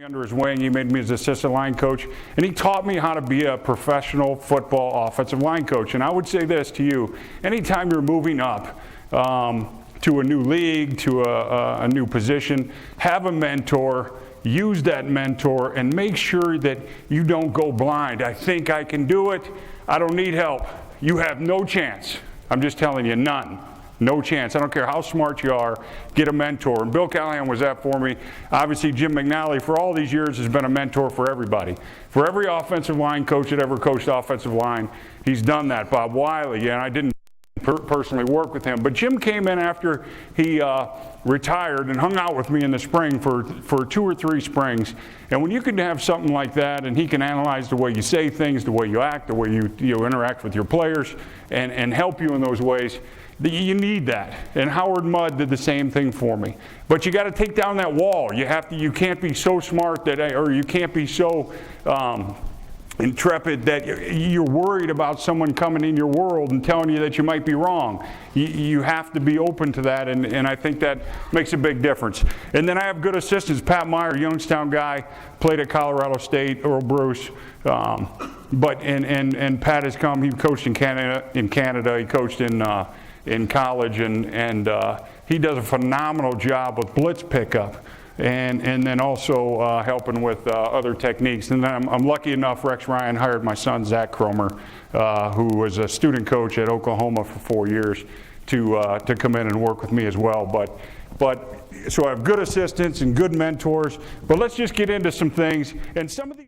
Under his wing. He made me his assistant line coach, and he taught me how to be a professional football offensive line coach. And I would say this to you: anytime you're moving up to a new league, to a new position, have a mentor. Use that mentor and make sure that you don't go blind. I think I can do it. I don't need help. You have no chance. I'm just telling you, none. No chance. I don't care how smart you are, get a mentor. And Bill Callahan was that for me. Obviously, Jim McNally, for all these years, has been a mentor for everybody. For every offensive line coach that ever coached offensive line, he's done that. Bob Wiley, and I didn't personally work with him. But Jim came in after he retired and hung out with me in the spring for 2 or 3 springs. And when you can have something like that, and he can analyze the way you say things, the way you act, the way you interact with your players, and help you in those ways, you need that. And Howard Mudd did the same thing for me. But you got to take down that wall. You can't be so smart or you can't be so intrepid that you're worried about someone coming in your world and telling you that you might be wrong. You have to be open to that, and I think that makes a big difference. And then I have good assistants. Pat Meyer, Youngstown guy, played at Colorado State, Earl Bruce. But Pat has come. He coached in Canada. He coached in college, and he does a phenomenal job with blitz pickup. And then also helping with other techniques. And then I'm lucky enough, Rex Ryan hired my son, Zach Kromer, who was a student coach at Oklahoma for 4 years, to come in and work with me as well. But so I have good assistants and good mentors. But let's just get into some things. And some of the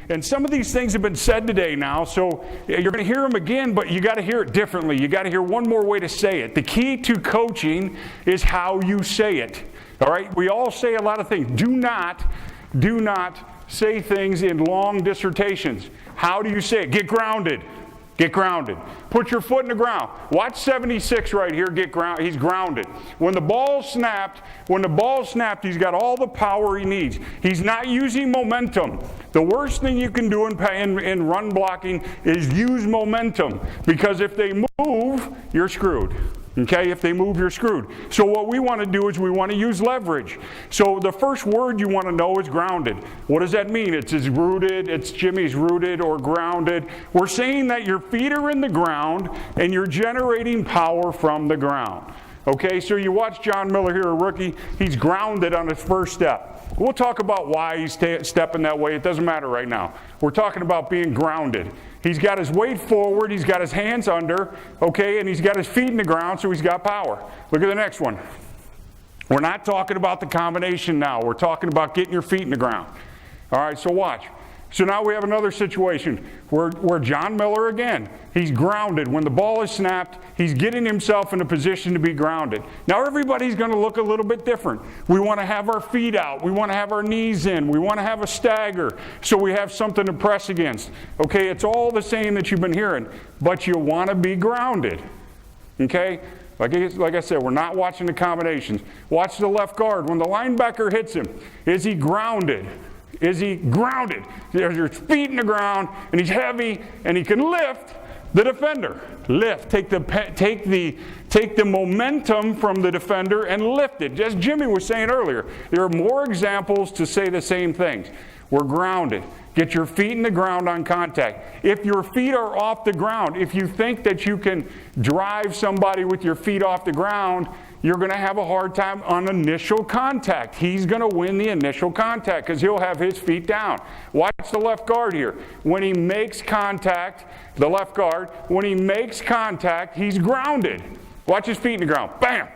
And some of these things have been said today now, so you're going to hear them again, but you got to hear it differently. You got to hear one more way to say it. The key to coaching is how you say it. All right? We all say a lot of things. Do not say things in long dissertations. How do you say it? Get grounded. Get grounded. Put your foot in the ground. Watch 76 right here get grounded. He's grounded. When the ball snapped, he's got all the power he needs. He's not using momentum. The worst thing you can do in run blocking is use momentum, because if they move, you're screwed. Okay, if they move, you're screwed. So what we want to do is we want to use leverage. So the first word you want to know is grounded. What does that mean? It's rooted, it's Jimmy's rooted or grounded. We're saying that your feet are in the ground and you're generating power from the ground. Okay, so you watch John Miller here, a rookie, he's grounded on his first step. We'll talk about why he's stepping that way. It doesn't matter right now. We're talking about being grounded. He's got his weight forward, he's got his hands under, okay, and he's got his feet in the ground, so he's got power. Look at the next one. We're not talking about the combination now. We're talking about getting your feet in the ground. All right, so watch. So now we have another situation where John Miller, again, he's grounded. When the ball is snapped, he's getting himself in a position to be grounded. Now everybody's going to look a little bit different. We want to have our feet out. We want to have our knees in. We want to have a stagger so we have something to press against. Okay, it's all the same that you've been hearing, but you want to be grounded. Okay? Like I said, we're not watching the combinations. Watch the left guard. When the linebacker hits him, is he grounded? Is he grounded? There's your feet in the ground, and he's heavy, and he can lift the defender. Lift. Take the momentum from the defender and lift it. As Jimmy was saying earlier, there are more examples to say the same things. We're grounded. Get your feet in the ground on contact. If your feet are off the ground, if you think that you can drive somebody with your feet off the ground, you're going to have a hard time on initial contact. He's going to win the initial contact because he'll have his feet down. Watch the left guard here. When he makes contact, the left guard, when he makes contact, he's grounded. Watch his feet in the ground. Bam!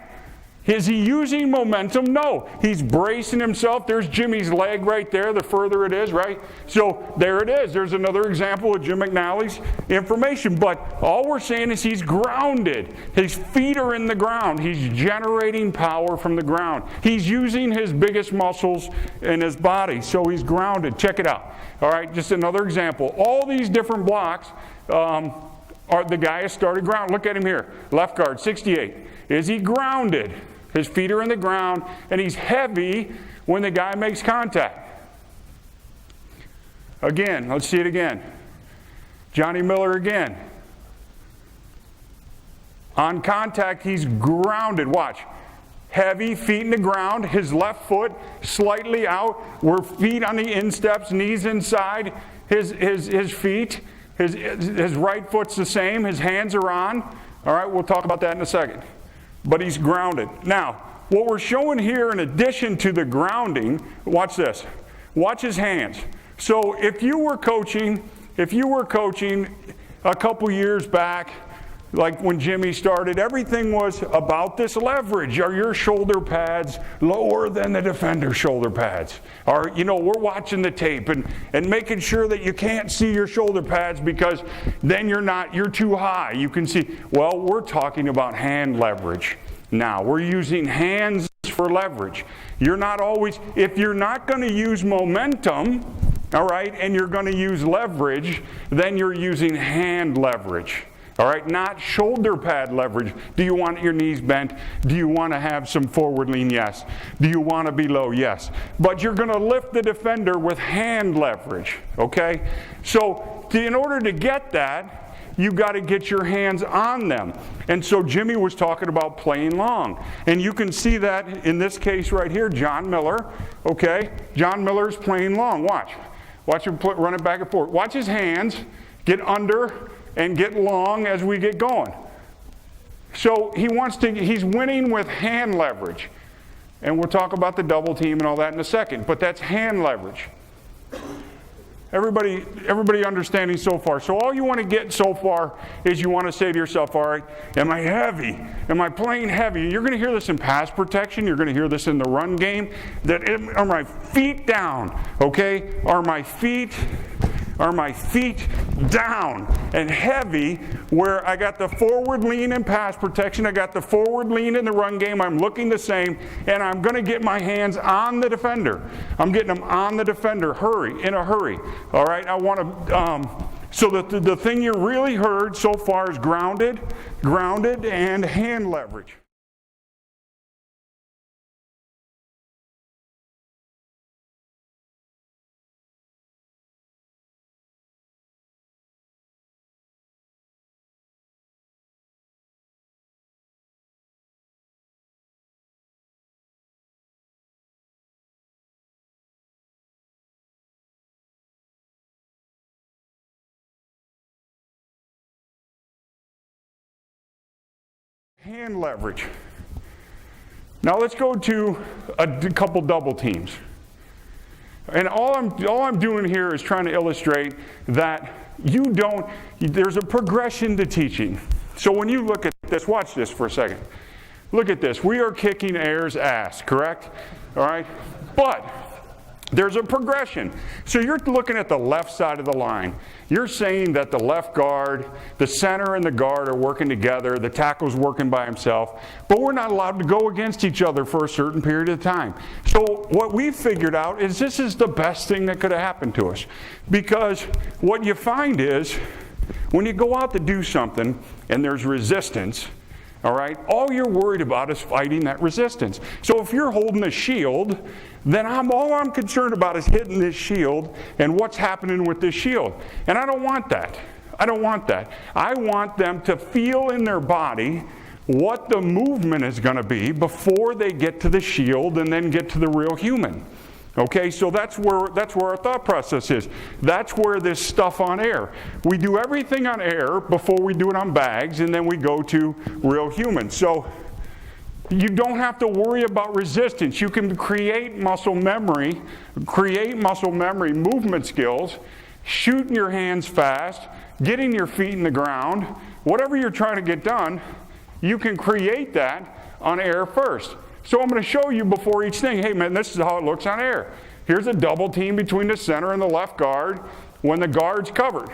Is he using momentum? No. He's bracing himself. There's Jimmy's leg right there, the further it is, right? So there it is. There's another example of Jim McNally's information. But all we're saying is he's grounded. His feet are in the ground. He's generating power from the ground. He's using his biggest muscles in his body. So he's grounded. Check it out. All right, just another example. All these different blocks are the guy has started ground. Look at him here. Left guard, 68. Is he grounded? His feet are in the ground, and he's heavy when the guy makes contact. Again, let's see it again. Johnny Miller again. On contact, he's grounded. Watch. Heavy, feet in the ground, his left foot slightly out. We're feet on the insteps, knees inside his feet. His right foot's the same. His hands are on. All right, we'll talk about that in a second. But he's grounded. Now, what we're showing here in addition to the grounding, watch this. Watch his hands. So if you were coaching a couple years back, like when Jimmy started, everything was about this leverage. Are your shoulder pads lower than the defender's shoulder pads? Or, we're watching the tape and making sure that you can't see your shoulder pads because then you're too high. You can see. Well, we're talking about hand leverage. Now, we're using hands for leverage. You're not always, if you're not going to use momentum, all right, and you're going to use leverage, then you're using hand leverage. All right, not shoulder pad leverage. Do you want your knees bent? Do you want to have some forward lean? Yes. Do you want to be low? Yes. But you're going to lift the defender with hand leverage, okay? So in order to get that, you got to get your hands on them. And so Jimmy was talking about playing long. And you can see that in this case right here, John Miller, okay? John Miller's playing long. Watch. Watch him run it back and forth. Watch his hands get under and get long as we get going. So he's winning with hand leverage. And we'll talk about the double team and all that in a second, but that's hand leverage. Everybody understanding so far. So all you want to get so far is you want to say to yourself, all right, am I heavy? Am I playing heavy? You're going to hear this in pass protection. You're going to hear this in the run game. Are my feet down? Okay? Are my feet down and heavy, where I got the forward lean in pass protection, I got the forward lean in the run game, I'm looking the same, and I'm going to get my hands on the defender. I'm getting them on the defender, in a hurry. All right, I want to, so the thing you really heard so far is grounded, and hand leverage. Hand leverage. Now let's go to a couple double teams. And all I'm doing here is trying to illustrate that there's a progression to teaching. So when you look at this, watch this for a second. Look at this. We are kicking Ayers' ass, correct? All right? But there's a progression. So you're looking at the left side of the line. You're saying that the left guard, the center and the guard are working together, the tackle's working by himself, but we're not allowed to go against each other for a certain period of time. So what we figured out is this is the best thing that could have happened to us. Because what you find is, when you go out to do something and there's resistance, all right, all you're worried about is fighting that resistance. So if you're holding a shield, then all I'm concerned about is hitting this shield and what's happening with this shield. And I don't want that. I don't want that. I want them to feel in their body what the movement is going to be before they get to the shield and then get to the real human. Okay, so that's where our thought process is. That's where this stuff on air. We do everything on air before we do it on bags, and then we go to real humans. So you don't have to worry about resistance. You can create muscle memory, movement skills, shooting your hands fast, getting your feet in the ground, whatever you're trying to get done, you can create that on air first. So I'm going to show you before each thing, hey man, this is how it looks on air. Here's a double team between the center and the left guard when the guard's covered.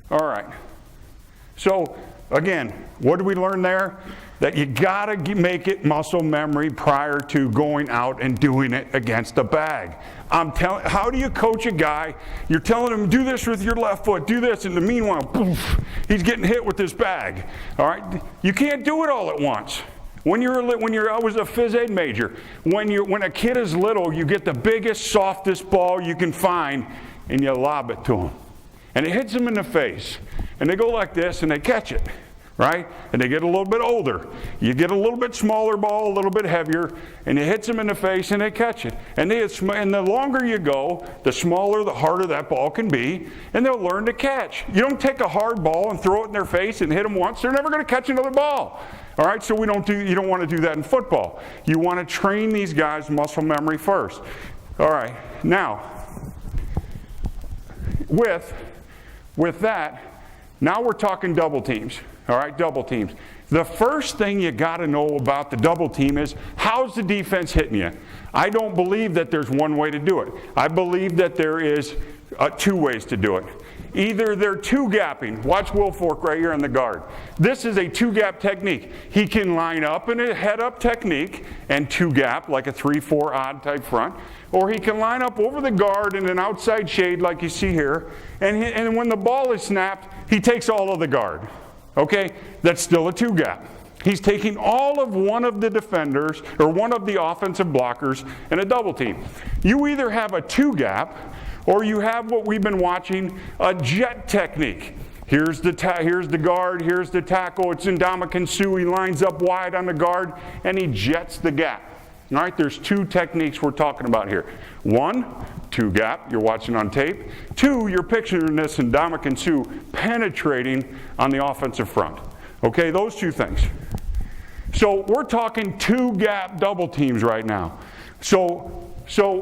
All right. So again, what did we learn there? That you got to make it muscle memory prior to going out and doing it against a bag. How do you coach a guy? You're telling him, do this with your left foot, do this, and the meanwhile, poof, he's getting hit with this bag. All right? You can't do it all at once. I was a phys ed major. When a kid is little, you get the biggest, softest ball you can find, and you lob it to him. And it hits them in the face. And they go like this, and they catch it. Right? And they get a little bit older. You get a little bit smaller ball, a little bit heavier, and it hits them in the face and they catch it. And the longer you go, the smaller, the harder that ball can be, and they'll learn to catch. You don't take a hard ball and throw it in their face and hit them once, they're never going to catch another ball. All right, so you don't want to do that in football. You want to train these guys muscle memory first. All right, now, with that, now we're talking double teams. All right, double teams. The first thing you got to know about the double team is, how's the defense hitting you? I don't believe that there's one way to do it. I believe that there is two ways to do it. Either they're two-gapping. Watch Wilfork right here on the guard. This is a two-gap technique. He can line up in a head-up technique and two-gap, like a 3-4 odd type front. Or he can line up over the guard in an outside shade like you see here. And when the ball is snapped, he takes all of the guard. Okay, that's still a two-gap. He's taking all of one of the defenders or one of the offensive blockers in a double team. You either have a two-gap or you have what we've been watching, a jet technique. Here's the guard, here's the tackle, it's Ndamukong Suh, he lines up wide on the guard and he jets the gap. All right, there's two techniques we're talking about here. One, two-gap, you're watching on tape. Two, you're picturing this Ndamukong Suh penetrating on the offensive front. Okay, those two things. So we're talking two-gap double teams right now. So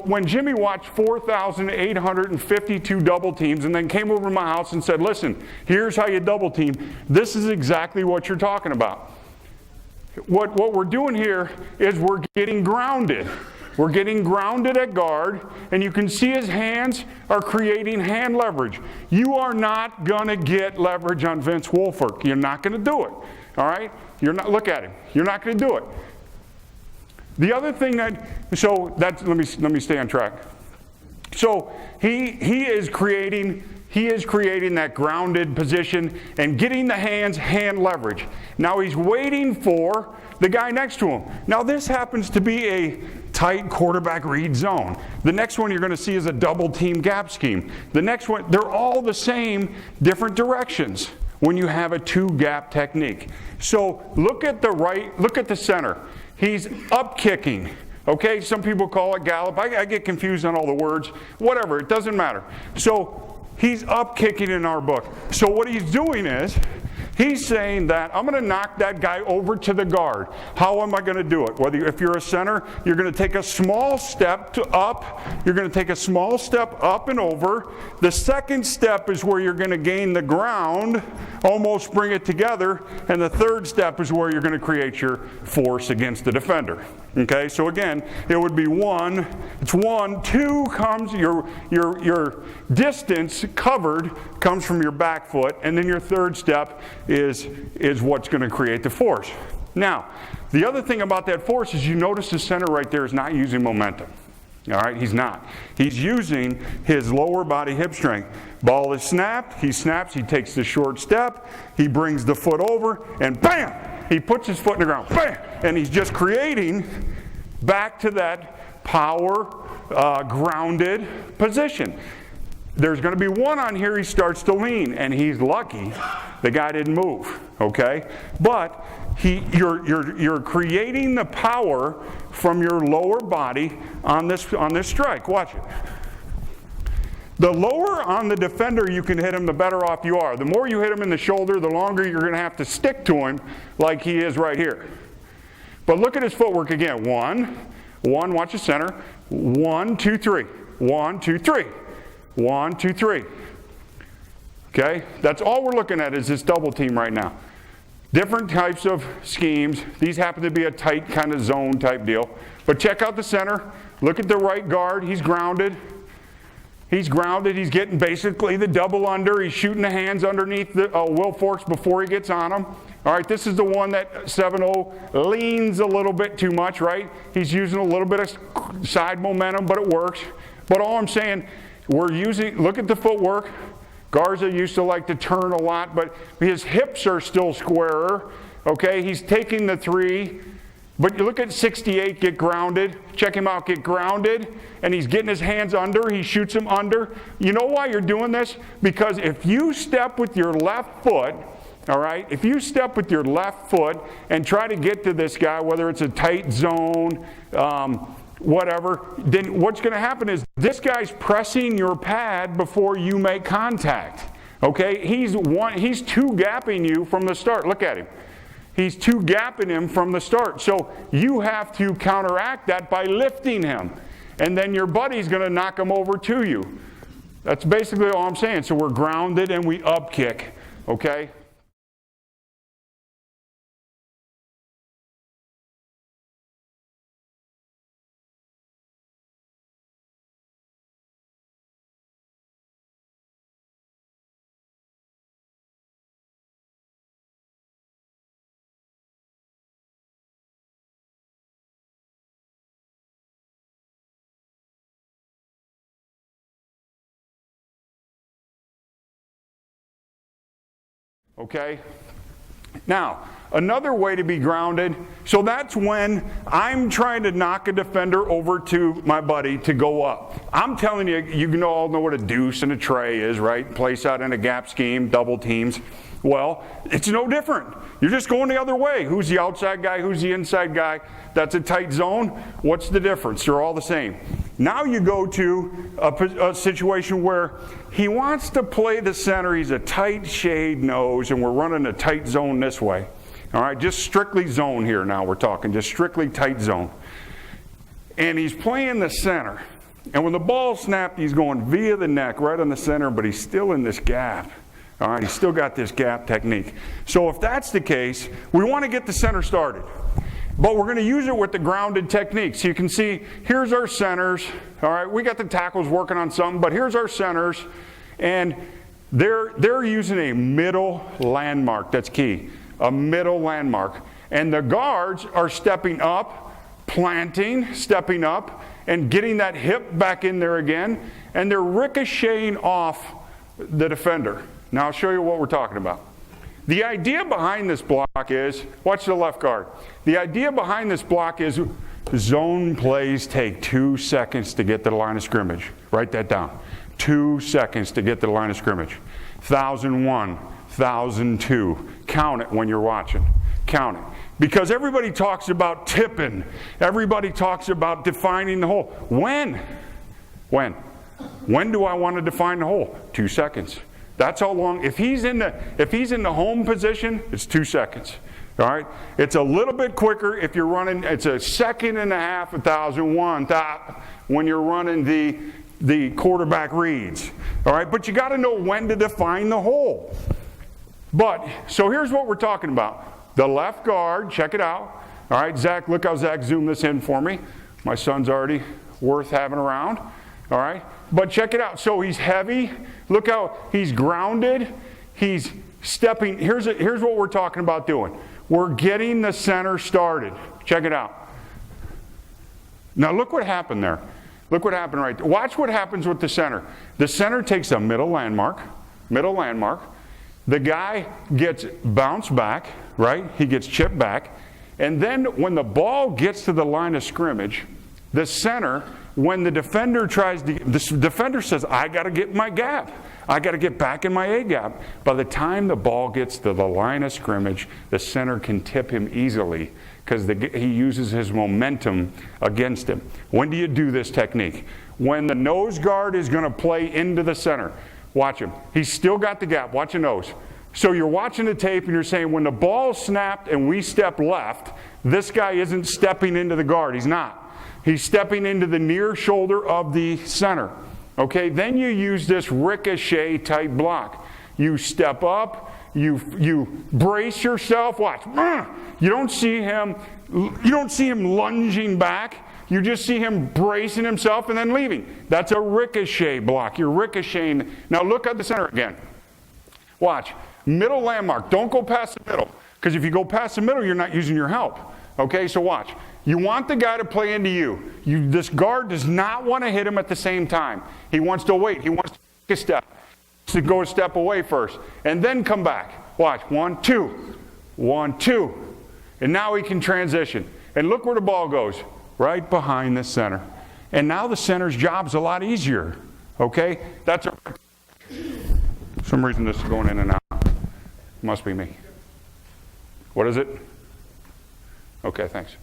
when Jimmy watched 4,852 double teams and then came over to my house and said, listen, here's how you double team, this is exactly what you're talking about. What we're doing here is we're getting grounded. We're getting grounded at guard, and you can see his hands are creating hand leverage. You are not going to get leverage on Vince Wilfork. You're not going to do it. All right? Look at him. You're not going to do it. The other thing let me stay on track. So he is creating that grounded position and getting the hand leverage. Now he's waiting for the guy next to him. Now this happens to be a tight quarterback read zone. The next one you're going to see is a double team gap scheme. The next one, they're all the same, different directions when you have a two gap technique. So look at the center. He's up kicking. Okay, some people call it gallop. I get confused on all the words. Whatever, it doesn't matter. So he's up kicking in our book. So what he's doing is, he's saying that I'm going to knock that guy over to the guard. How am I going to do it? If you're a center, you're going to take a small step up. You're going to take a small step up and over. The second step is where you're going to gain the ground, almost bring it together. And the third step is where you're going to create your force against the defender. Okay, so again, it would be one. It's one. Two comes your distance covered comes from your back foot, and then your third step is what's going to create the force. Now, the other thing about that force is you notice the center right there is not using momentum. All right, he's not. He's using his lower body hip strength. Ball is snapped. He snaps. He takes the short step. He brings the foot over, and bam! He puts his foot in the ground. Bam! And he's just creating back to that power grounded position. There's going to be one on here, he starts to lean, and he's lucky the guy didn't move, okay? But you're creating the power from your lower body on this strike. Watch it. The lower on the defender you can hit him, the better off you are. The more you hit him in the shoulder, the longer you're going to have to stick to him like he is right here. But look at his footwork again. One, watch the center. 1, 2, 3. 1, 2, 3. 1, 2, 3. Okay? That's all we're looking at is this double team right now. Different types of schemes. These happen to be a tight kind of zone type deal. But check out the center. Look at the right guard. He's grounded. He's grounded. He's getting basically the double under. He's shooting the hands underneath the Will Forks before he gets on them. All right, this is the one that 7-0 leans a little bit too much, right? He's using a little bit of side momentum, but it works. But all I'm saying, look at the footwork. Garza used to like to turn a lot, but his hips are still squarer. Okay, he's taking the 3. But you look at 68 get grounded. Check him out, get grounded. And he's getting his hands under. He shoots them under. You know why you're doing this? Because if you step with your left foot, all right, if you step with your left foot and try to get to this guy, whether it's a tight zone, whatever, then what's going to happen is this guy's pressing your pad before you make contact. Okay, he's two gapping you from the start. Look at him. He's two gapping him from the start. So you have to counteract that by lifting him. And then your buddy's going to knock him over to you. That's basically all I'm saying. So we're grounded and we up kick. Okay? Okay? Now, another way to be grounded, so that's when I'm trying to knock a defender over to my buddy to go up. I'm telling you, you all know what a deuce and a tray is, right? Place out in a gap scheme, double teams. Well, it's no different. You're just going the other way. Who's the outside guy? Who's the inside guy? That's a tight zone. What's the difference? They're all the same. Now you go to a situation where he wants to play the center. He's a tight shade nose, and we're running a tight zone this way. All right, just strictly zone here now we're talking, just strictly tight zone. And he's playing the center. And when the ball snapped, he's going via the neck right on the center, but he's still in this gap. All right, he's still got this gap technique. So if that's the case, we want to get the center started. But we're going to use it with the grounded technique. So you can see, here's our centers. All right, we got the tackles working on something, but here's our centers. And they're using a middle landmark. That's key. A middle landmark. And the guards are stepping up, planting, stepping up, and getting that hip back in there again. And they're ricocheting off the defender. Now I'll show you what we're talking about. The idea behind this block is, watch the left guard. The idea behind this block is zone plays take 2 seconds to get to the line of scrimmage. Write that down. 2 seconds to get to the line of scrimmage. 1,001, 1,002. Count it when you're watching. Count it. Because everybody talks about tipping. Everybody talks about defining the hole. When? When do I want to define the hole? 2 seconds. That's how long. If he's in the home position, it's 2 seconds. All right. It's a little bit quicker if you're running. It's a second and a half, 1,001 when you're running the quarterback reads. All right. But you got to know when to define the hole. But so here's what we're talking about. The left guard. Check it out. All right, Zach. Look how Zach zoomed this in for me. My son's already worth having around. All right. But check it out. So he's heavy. Look how he's grounded. He's stepping. Here's what we're talking about doing. We're getting the center started. Check it out. Now look what happened there. Look what happened right there. Watch what happens with the center. The center takes a middle landmark. Middle landmark. The guy gets bounced back, right? He gets chipped back. And then when the ball gets to the line of scrimmage, the center, when the defender the defender says, I got to get my gap. I got to get back in my A gap. By the time the ball gets to the line of scrimmage, the center can tip him easily because he uses his momentum against him. When do you do this technique? When the nose guard is going to play into the center. Watch him. He's still got the gap. Watch the nose. So you're watching the tape and you're saying, when the ball snapped and we step left, this guy isn't stepping into the guard. He's not. He's stepping into the near shoulder of the center. Okay, then you use this ricochet type block. You step up, You brace yourself. Watch. You don't see him lunging back. You just see him bracing himself and then leaving. That's a ricochet block. You're ricocheting. Now look at the center again. Watch. Middle landmark. Don't go past the middle. Because if you go past the middle, you're not using your help. Okay, so watch. You want the guy to play into you. This guard does not want to hit him at the same time. He wants to wait. He wants to take a step. To go a step away first. And then come back. Watch. 1, 2. 1, 2. And now he can transition. And look where the ball goes. Right behind the center. And now the center's job's a lot easier. Okay? That's a... For some reason this is going in and out. Must be me. What is it? Okay, thanks.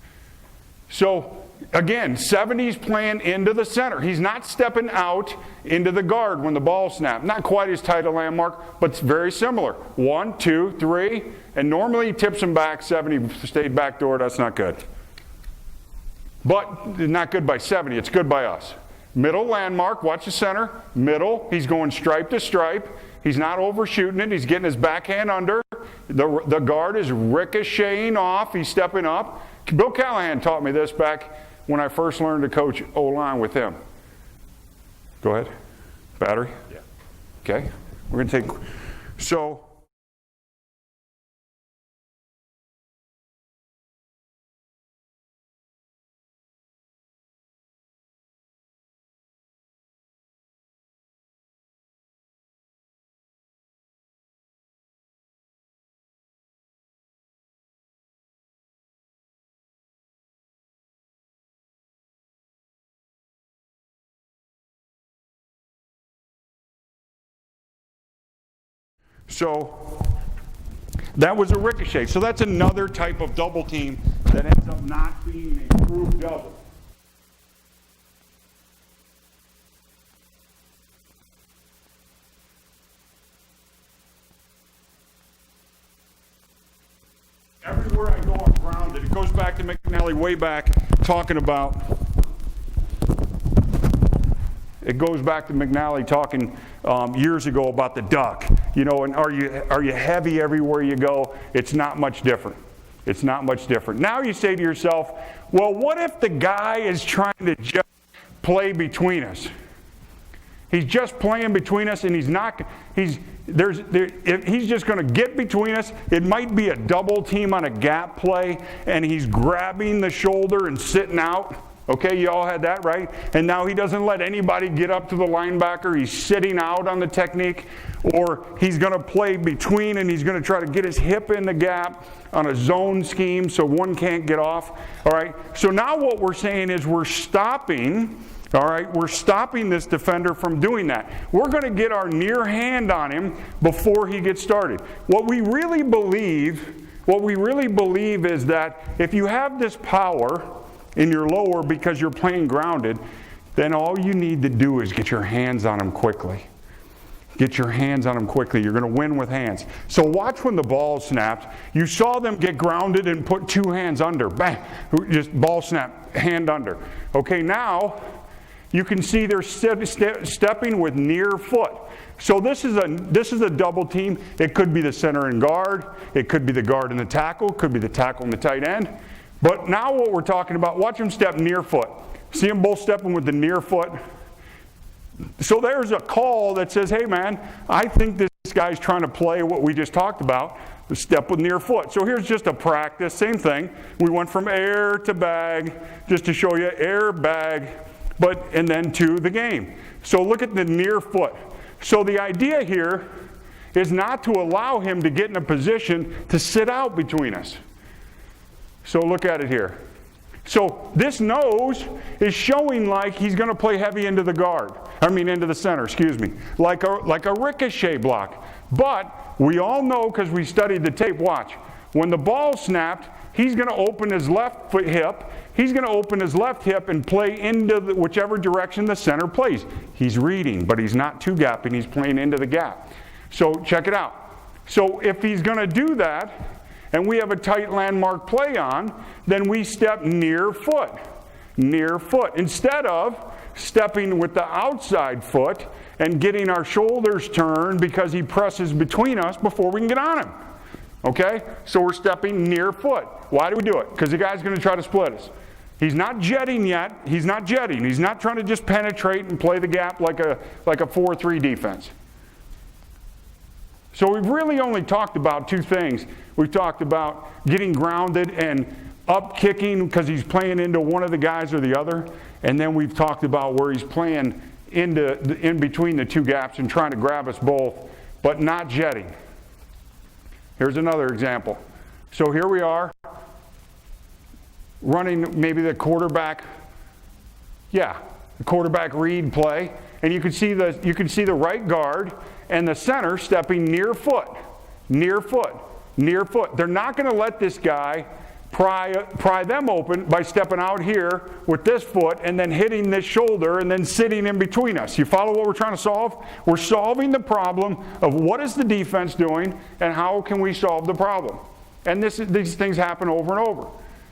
So, again, 70's playing into the center. He's not stepping out into the guard when the ball snapped. Not quite as tight a landmark, but it's very similar. 1, 2, 3, and normally he tips him back. 70 stayed back door. That's not good. But not good by 70. It's good by us. Middle landmark. Watch the center. Middle. He's going stripe to stripe. He's not overshooting it. He's getting his backhand under. The guard is ricocheting off. He's stepping up. Bill Callahan taught me this back when I first learned to coach O-line with him. Go ahead. Battery? Yeah. Okay. We're going to take... So... So that was a ricochet. So that's another type of double team that ends up not being a true double. Everywhere I go, I'm grounded. It goes back to McNally way back talking about... It goes back to McNally talking years ago about the duck. You know, and are you heavy everywhere you go? It's not much different. It's not much different. Now you say to yourself, well, what if the guy is trying to just play between us? He's just playing between us, and he's just going to get between us. It might be a double team on a gap play, and he's grabbing the shoulder and sitting out. Okay, you all had that, right? And now he doesn't let anybody get up to the linebacker. He's sitting out on the technique. Or he's going to play between, and he's going to try to get his hip in the gap on a zone scheme so one can't get off. All right, so now what we're saying is we're stopping, all right, we're stopping this defender from doing that. We're going to get our near hand on him before he gets started. What we really believe is that if you have this power in your lower because you're playing grounded, then all you need to do is get your hands on him quickly. Get your hands on him quickly. You're going to win with hands. So watch when the ball snapped. You saw them get grounded and put two hands under. Bang! Just ball snap, hand under. Okay, now you can see they're stepping with near foot. So this is a double team. It could be the center and guard. It could be the guard and the tackle. It could be the tackle and the tight end. But now what we're talking about, watch them step near foot. See them both stepping with the near foot? So there's a call that says, hey man, I think this guy's trying to play what we just talked about, the step with near foot. So here's just a practice, same thing. We went from air to bag, just to show you air, bag, and then to the game. So look at the near foot. So the idea here is not to allow him to get in a position to sit out between us. So look at it here. So this nose is showing like he's going to play heavy into the center, like a ricochet block. But we all know, because we studied the tape, watch, when the ball snapped, he's going to open his left foot hip. He's going to open his left hip and play into whichever direction the center plays. He's reading, but he's not two gapping. He's playing into the gap. So check it out. So if he's going to do that, and we have a tight landmark play on, then we step near foot. near foot, instead of stepping with the outside foot and getting our shoulders turned because he presses between us before we can get on him. Okay? So we're stepping near foot. Why do we do it? Because the guy's going to try to split us. He's not jetting yet. He's not jetting. He's not trying to just penetrate and play the gap like a 4-3 defense. So we've really only talked about two things. We've talked about getting grounded and up kicking because he's playing into one of the guys or the other. And then we've talked about where he's playing in between the two gaps and trying to grab us both, but not jetting. Here's another example. So here we are, running maybe the quarterback read play, and you can see the right guard and the center stepping near foot. They're not going to let this guy pry them open by stepping out here with this foot and then hitting this shoulder and then sitting in between us. You follow what we're trying to solve? We're solving the problem of what is the defense doing and how can we solve the problem. And these things happen over and over.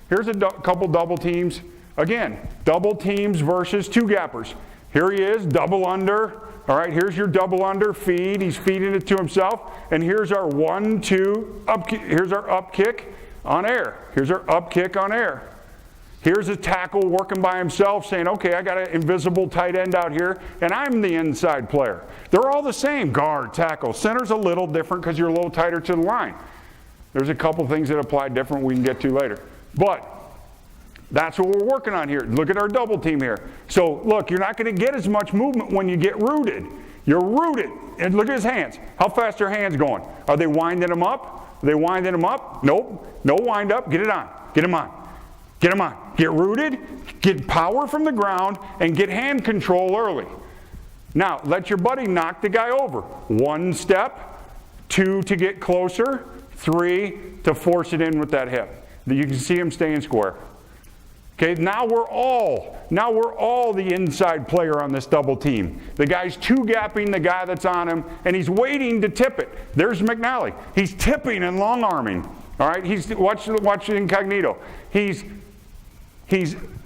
Here's a couple double teams. Again, double teams versus two gappers. Here he is, double under. All right, here's your double under feed. He's feeding it to himself. And here's our 1-2 up. Here's our up kick on air. Here's our up kick on air. Here's a tackle working by himself saying, okay, I got an invisible tight end out here, and I'm the inside player. They're all the same, guard, tackle. Center's a little different because you're a little tighter to the line. There's a couple things that apply different we can get to later. But that's what we're working on here. Look at our double team here. So look, you're not going to get as much movement when you get rooted. You're rooted. And look at his hands. How fast are hands going? Are they winding them up? Are they winding them up? Nope. No wind up. Get it on. Get him on. Get him on. Get rooted, get power from the ground, and get hand control early. Now, let your buddy knock the guy over. 1 step, 2 to get closer, 3 to force it in with that hip. You can see him staying square. Okay, now we're all the inside player on this double team. The guy's two-gapping the guy that's on him, and he's waiting to tip it. There's McNally. He's tipping and long-arming. All right, watch incognito. He's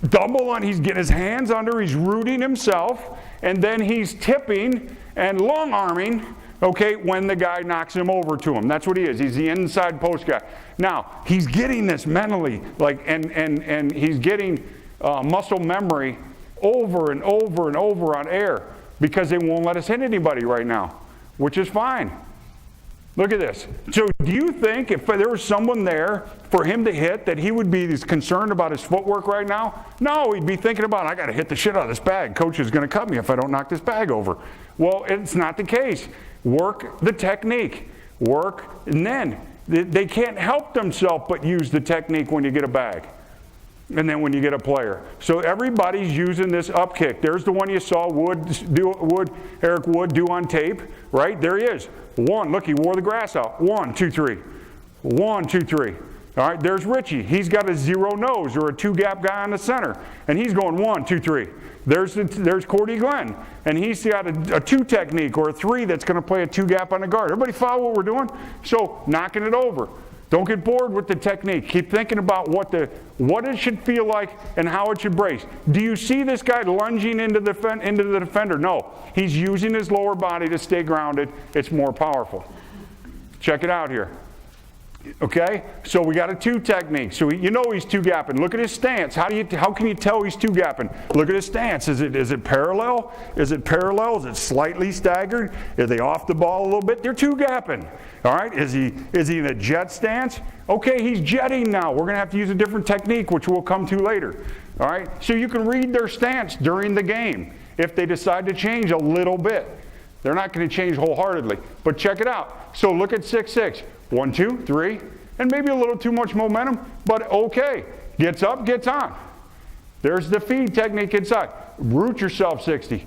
double on, he's getting his hands under, he's rooting himself, and then he's tipping and long-arming, okay, when the guy knocks him over to him. That's what he is. He's the inside post guy. Now, he's getting this mentally, and he's getting muscle memory over and over and over on air because they won't let us hit anybody right now, which is fine. Look at this. So do you think if there was someone there for him to hit that he would be as concerned about his footwork right now? No, he'd be thinking about, I got to hit the shit out of this bag. Coach is going to cut me if I don't knock this bag over. Well, it's not the case. Work the technique. Work, and then they can't help themselves but use the technique when you get a bag. And then when you get a player. So everybody's using this up kick. There's the one you saw Eric Wood do on tape, right? There he is. 1, look, he wore the grass out. 1, 2, 3. 1, 2, 3. All right, there's Richie. He's got a 0 nose or a 2-gap guy on the center. And he's going 1, 2, 3. There's Cordy Glenn. And he's got a 2 technique or a 3 that's going to play a 2-gap on the guard. Everybody follow what we're doing? So knocking it over. Don't get bored with the technique. Keep thinking about what it should feel like and how it should brace. Do you see this guy lunging into the defender? No. He's using his lower body to stay grounded. It's more powerful. Check it out here. Okay? So we got a 2 technique. So you know he's 2-gapping. Look at his stance. How can you tell he's 2-gapping? Look at his stance. Is it parallel? Is it parallel? Is it slightly staggered? Are they off the ball a little bit? They're 2-gapping. All right? Is he in a jet stance? Okay, he's jetting now. We're going to have to use a different technique, which we'll come to later. All right? So you can read their stance during the game if they decide to change a little bit. They're not going to change wholeheartedly. But check it out. So look at 6-6. 1, 2, 3, and maybe a little too much momentum, but okay. Gets up, gets on. There's the feed technique inside. Root yourself 60.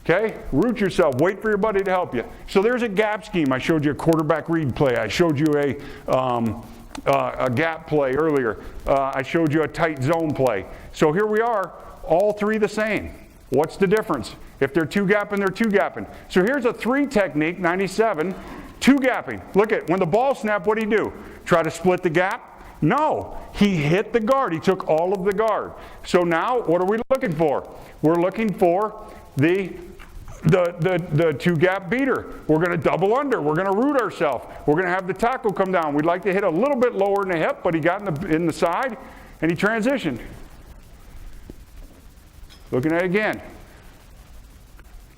Okay? Root yourself. Wait for your buddy to help you. So there's a gap scheme. I showed you a quarterback read play. I showed you a gap play earlier. I showed you a tight zone play. So here we are, all 3 the same. What's the difference? If they're 2-gapping, they're 2-gapping. So here's a 3 technique, 97. 2-gapping. Look at when the ball snapped, what do you do? Try to split the gap. No, he hit the guard. He took all of the guard. So now, what are we looking for? We're looking for the two-gap beater. We're going to double under. We're going to root ourselves. We're going to have the tackle come down. We'd like to hit a little bit lower in the hip, but he got in the side, and he transitioned. Looking at it again.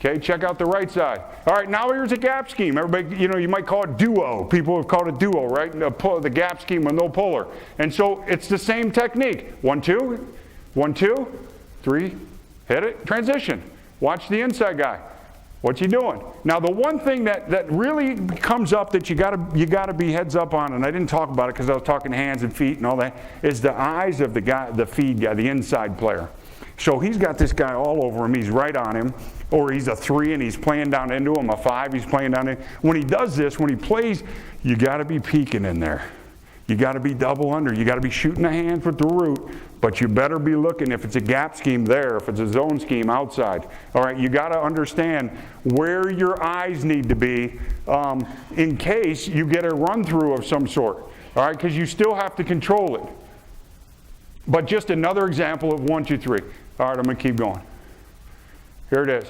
Okay, check out the right side. All right, now here's a gap scheme. Everybody, you might call it duo. People have called it duo, right? The gap scheme with no puller. And so it's the same technique. 1, 2, 1, 2, 3, hit it, transition. Watch the inside guy. What's he doing? Now, the one thing that really comes up that you gotta be heads up on, and I didn't talk about it because I was talking hands and feet and all that, is the eyes of the guy, the feed guy, the inside player. So he's got this guy all over him. He's right on him. Or he's a 3 and he's playing down into him. A 5, he's playing down in. When he does this, when he plays, you got to be peeking in there. You got to be double under. You got to be shooting the hands with the root. But you better be looking if it's a gap scheme there, if it's a zone scheme outside. All right, you got to understand where your eyes need to be in case you get a run through of some sort. All right, because you still have to control it. But just another example of 1, 2, 3. All right, I'm going to keep going. Here it is.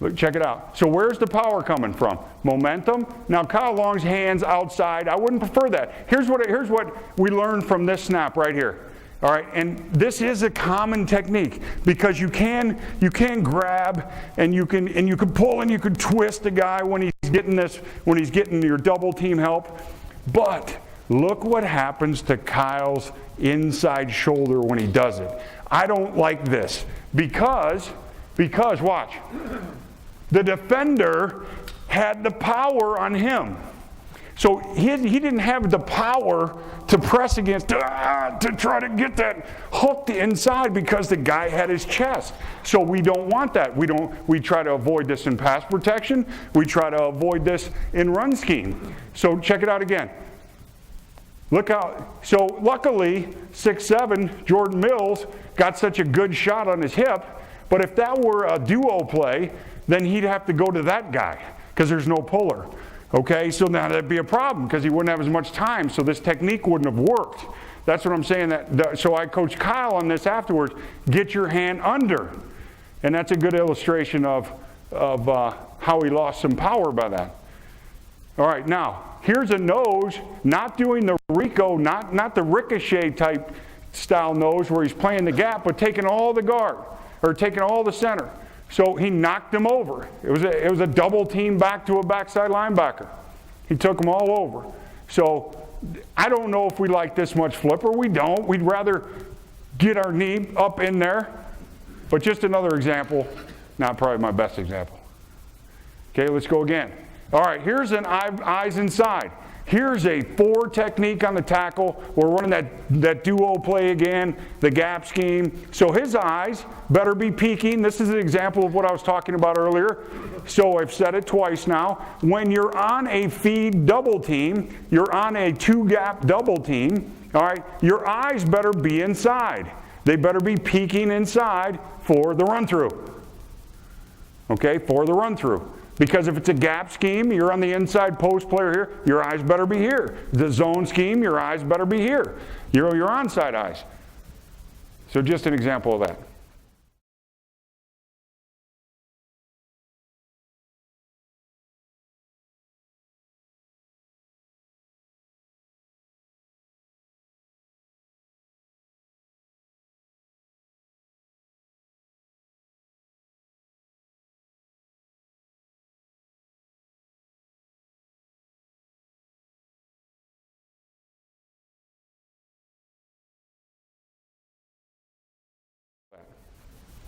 Look, check it out. So where's the power coming from? Momentum. Now Kyle Long's hands outside. I wouldn't prefer that. Here's what we learned from this snap right here. All right, and this is a common technique because you can grab and you can pull and you can twist a guy when he's getting your double team help. But look what happens to Kyle's inside shoulder when he does it. I don't like this because watch, the defender had the power on him. So he didn't have the power to press against, to try to get that hooked inside because the guy had his chest. So we don't want that. We try to avoid this in pass protection. We try to avoid this in run scheme. So check it out again. Look out. So luckily, 6'7", Jordan Mills got such a good shot on his hip, but if that were a duo play, then he'd have to go to that guy because there's no puller. Okay, so now that'd be a problem because he wouldn't have as much time, so this technique wouldn't have worked. That's what I'm saying. So I coached Kyle on this afterwards. Get your hand under. And that's a good illustration of how he lost some power by that. All right, now, here's a nose, not doing the Rico, not the ricochet type style nose where he's playing the gap, but taking all the guard, or taking all the center. So he knocked him over. It was a double team back to a backside linebacker. He took them all over. So I don't know if we like this much flipper. We don't. We'd rather get our knee up in there. But just another example, not probably my best example. Okay, let's go again. All right, here's an eyes inside. Here's a 4 technique on the tackle. We're running that duo play again, the gap scheme. So his eyes better be peeking. This is an example of what I was talking about earlier. So I've said it twice now. When you're on a feed double team, you're on a 2-gap double team, all right, your eyes better be inside. They better be peeking inside for the run-through. Okay, for the run-through. Because if it's a gap scheme, you're on the inside post player here, your eyes better be here. The zone scheme, your eyes better be here. Your onside eyes. So just an example of that.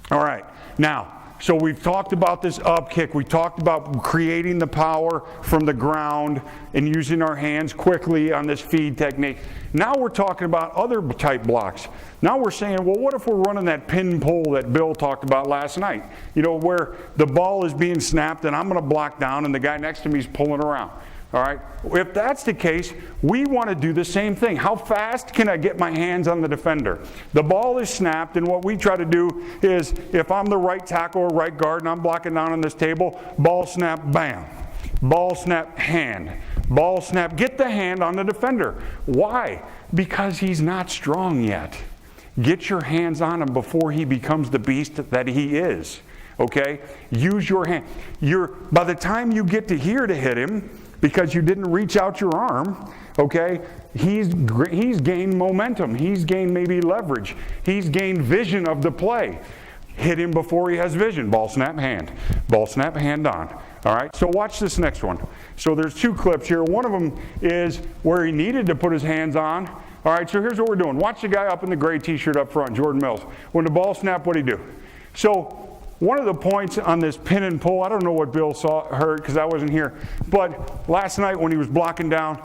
All right, now, so we've talked about this up kick. We talked about creating the power from the ground and using our hands quickly on this feed technique. Now we're talking about other type blocks. Now we're saying, well, what if we're running that pin pull that Bill talked about last night? You know, where the ball is being snapped and I'm going to block down and the guy next to me is pulling around. All right, if that's the case, we want to do the same thing. How fast can I get my hands on the defender? The ball is snapped, and what we try to do is, if I'm the right tackle or right guard and I'm blocking down on this table, ball snap, bam. Ball snap, hand. Ball snap, get the hand on the defender. Why? Because he's not strong yet. Get your hands on him before he becomes the beast that he is. Okay? Use your hand. By the time you get to here to hit him, because you didn't reach out your arm, okay, he's gained momentum. He's gained maybe leverage. He's gained vision of the play. Hit him before he has vision. Ball snap, hand. Ball snap, hand on. All right, so watch this next one. So there's two clips here. One of them is where he needed to put his hands on. All right, so here's what we're doing. Watch the guy up in the gray t-shirt up front, Jordan Mills. When the ball snapped, what did he do? So one of the points on this pin and pull, I don't know what Bill heard because I wasn't here, but last night when he was blocking down,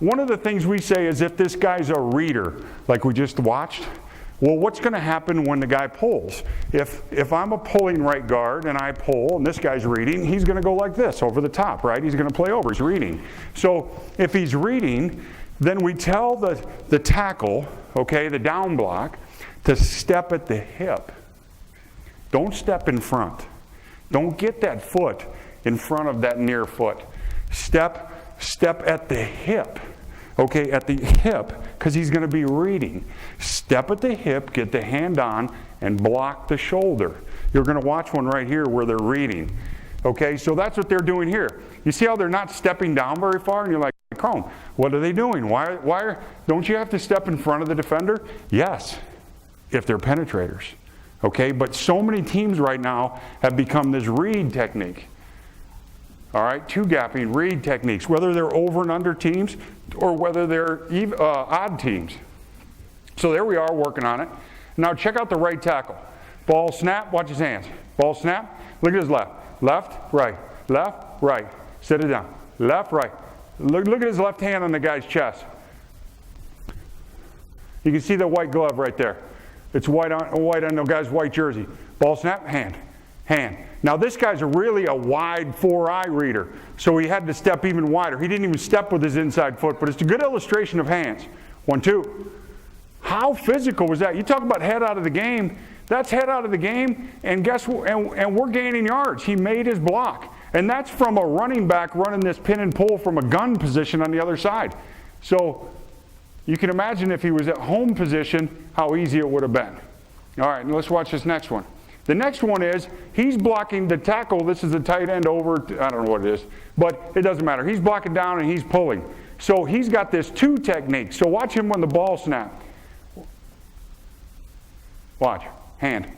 one of the things we say is if this guy's a reader, like we just watched, well, what's going to happen when the guy pulls? If I'm a pulling right guard and I pull and this guy's reading, he's going to go like this over the top, right? He's going to play over. He's reading. So if he's reading, then we tell the tackle, okay, the down block, to step at the hip. Don't step in front. Don't get that foot in front of that near foot. Step at the hip. Okay, at the hip, because he's going to be reading. Step at the hip, get the hand on, and block the shoulder. You're going to watch one right here where they're reading. Okay, so that's what they're doing here. You see how they're not stepping down very far? And you're like, Kromer, what are they doing? Don't you have to step in front of the defender? Yes, if they're penetrators. Okay, but so many teams right now have become this read technique. All right, two-gapping read techniques, whether they're over and under teams or whether they're odd teams. So there we are working on it. Now check out the right tackle. Ball snap, watch his hands. Ball snap, look at his left. Left, right. Sit it down. Left, right. Look at his left hand on the guy's chest. You can see the white glove right there. It's white on the guy's white jersey. Ball snap, hand. Now this guy's really a wide 4-eye reader, so he had to step even wider. He didn't even step with his inside foot, but it's a good illustration of hands. 1, 2. How physical was that? You talk about head out of the game. That's head out of the game, and guess what? And we're gaining yards. He made his block, and that's from a running back running this pin and pull from a gun position on the other side. So you can imagine if he was at home position, how easy it would have been. All right, let's watch this next one. The next one is, he's blocking the tackle. This is the tight end over, I don't know what it is, but it doesn't matter. He's blocking down and he's pulling. So he's got this 2 technique. So watch him when the ball snap. Watch, hand.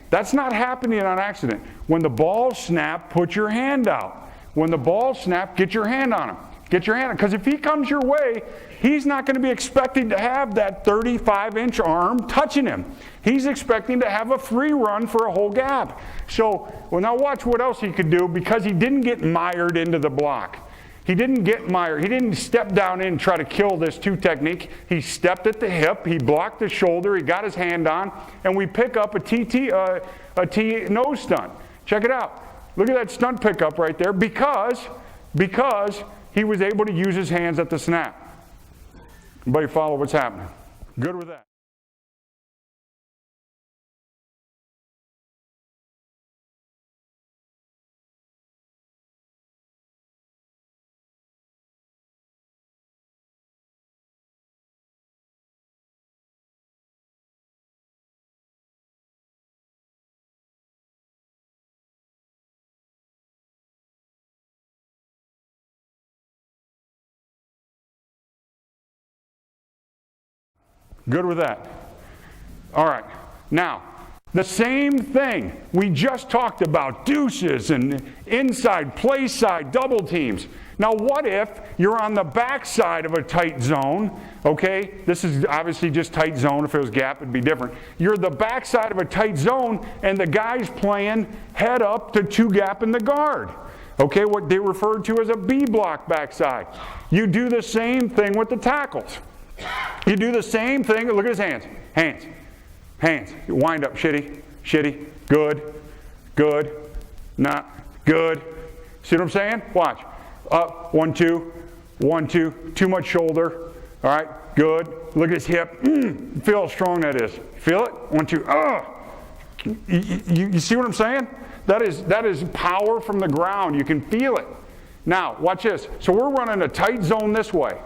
That's not happening on accident. When the ball snap, put your hand out. When the ball snap, get your hand on him. Get your hand on him. Because if he comes your way, he's not going to be expecting to have that 35-inch arm touching him. He's expecting to have a free run for a whole gap. So, well, now watch what else he could do, because he didn't get mired into the block. He didn't get mired. He didn't step down in and try to kill this 2 technique. He stepped at the hip. He blocked the shoulder. He got his hand on, and we pick up a T nose stunt. Check it out. Look at that stunt pickup right there, because he was able to use his hands at the snap. Everybody follow what's happening? Good with that? Good with that? All right. Now, the same thing we just talked about, deuces and inside, play side, double teams. Now, what if you're on the back side of a tight zone? Okay, this is obviously just tight zone. If it was gap, it'd be different. You're the back side of a tight zone, and the guy's playing head up to 2 gap in the guard. Okay, what they referred to as a B block backside. You do the same thing with the tackles. You do the same thing. Look at his hands. Hands. Wind up. Shitty. Good. Not good. See what I'm saying? Watch. Up. 1, 2. 1, 2. Too much shoulder. All right. Good. Look at his hip. Feel how strong that is. Feel it? 1, 2. You see what I'm saying? That is power from the ground. You can feel it. Now, watch this. So we're running a tight zone this way.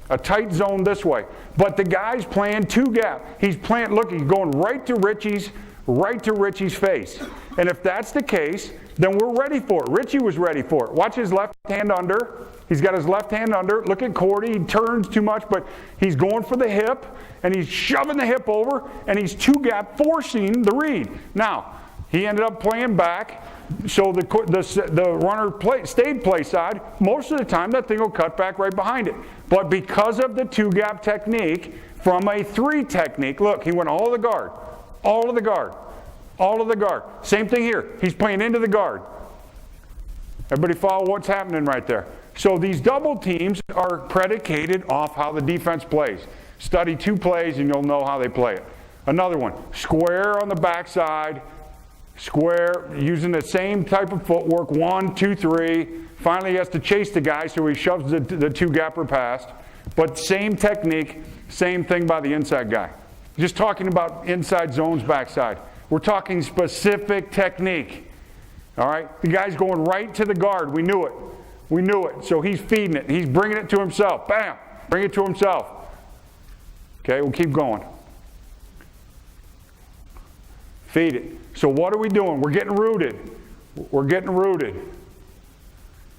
A tight zone this way. But the guy's playing two gap. He's playing, look, he's going right to Richie's face. And if that's the case, then we're ready for it. Richie was ready for it. Watch his left hand under. He's got his left hand under. Look at Cordy. He turns too much, but he's going for the hip, and he's shoving the hip over, and he's two gap forcing the read. Now, he ended up playing back, so the runner stayed play side. Most of the time, that thing will cut back right behind it. But because of the two gap technique from a three technique, look, he went all to the guard, all to the guard, all to the guard. Same thing here. He's playing into the guard. Everybody follow what's happening right there? So these double teams are predicated off how the defense plays. Study two plays and you'll know how they play it. Another one, square on the backside, square, using the same type of footwork, 1, 2, 3. Finally he has to chase the guy, so he shoves the two-gapper past. But same technique, same thing by the inside guy. Just talking about inside zones backside. We're talking specific technique. All right? The guy's going right to the guard. We knew it. We knew it. So he's feeding it. He's bringing it to himself. Bam! Bring it to himself. Okay, we'll keep going. Feed it. So what are we doing? We're getting rooted. We're getting rooted.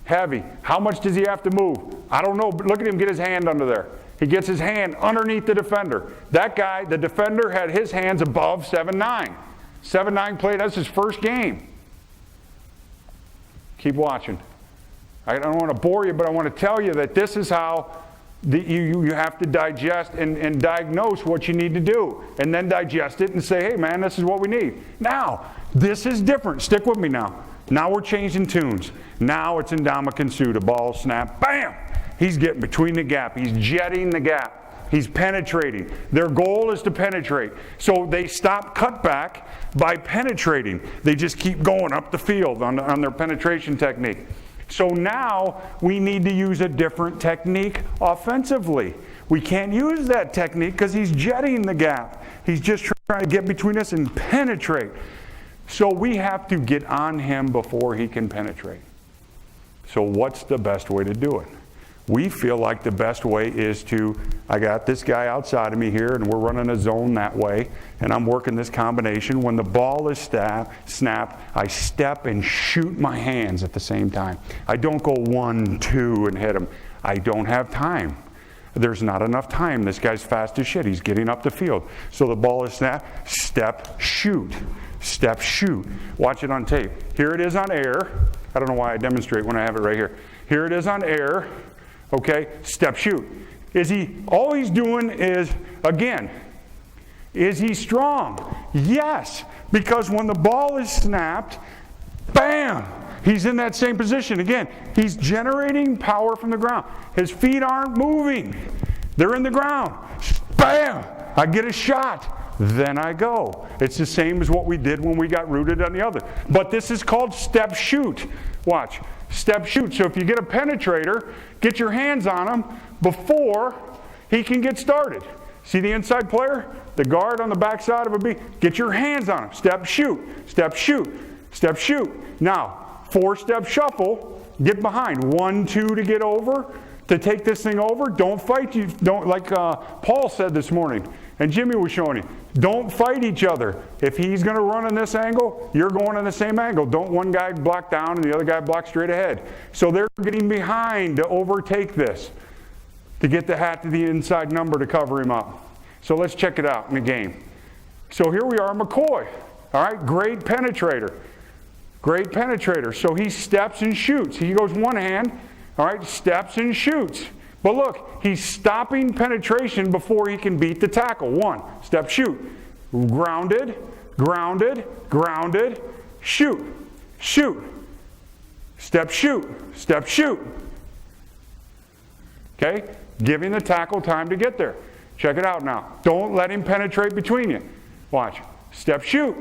Heavy. How much does he have to move? I don't know, but look at him get his hand under there. He gets his hand underneath the defender. That guy, the defender, had his hands above 7'9". 7'9" played. That's his first game. Keep watching. I don't want to bore you, but I want to tell you that this is how you have to digest and diagnose what you need to do. And then digest it and say, hey man, this is what we need. Now, this is different. Stick with me now. Now we're changing tunes. Now it's Ndamukong Suh. The ball snap. Bam! He's getting between the gap. He's jetting the gap. He's penetrating. Their goal is to penetrate. So they stop cutback by penetrating. They just keep going up the field on their penetration technique. So now we need to use a different technique offensively. We can't use that technique because he's jetting the gap. He's just trying to get between us and penetrate. So we have to get on him before he can penetrate. So what's the best way to do it? We feel like the best way is I got this guy outside of me here and we're running a zone that way and I'm working this combination. When the ball is snapped, I step and shoot my hands at the same time. I don't go 1, 2 and hit him. I don't have time. There's not enough time. This guy's fast as shit. He's getting up the field. So the ball is snapped, step, shoot. Step, shoot. Watch it on tape. Here it is on air. I don't know why I demonstrate when I have it right here. Here it is on air. Okay, step, shoot. All he's doing is, again, is he strong? Yes, because when the ball is snapped, bam, he's in that same position. Again, he's generating power from the ground. His feet aren't moving. They're in the ground. Bam, I get a shot. Then I go. It's the same as what we did when we got rooted on the other. But this is called step shoot. Watch. Step shoot. So if you get a penetrator, get your hands on him before he can get started. See the inside player? The guard on the backside of a B. Get your hands on him. Step shoot. Step shoot. Step shoot. Now, 4-step shuffle. Get behind. 1, 2 to get over. To take this thing over. Don't fight. Don't, like Paul said this morning. And Jimmy was showing you, don't fight each other. If he's going to run in this angle, you're going in the same angle. Don't one guy block down and the other guy block straight ahead. So they're getting behind to overtake this, to get the hat to the inside number to cover him up. So let's check it out in the game. So here we are, McCoy. All right, great penetrator. Great penetrator. So he steps and shoots. He goes one hand, all right, steps and shoots. But look, he's stopping penetration before he can beat the tackle. 1, step, shoot. Grounded, grounded, grounded, shoot, shoot. Step, shoot, step, shoot. Okay? Giving the tackle time to get there. Check it out now. Don't let him penetrate between you. Watch. Step, shoot.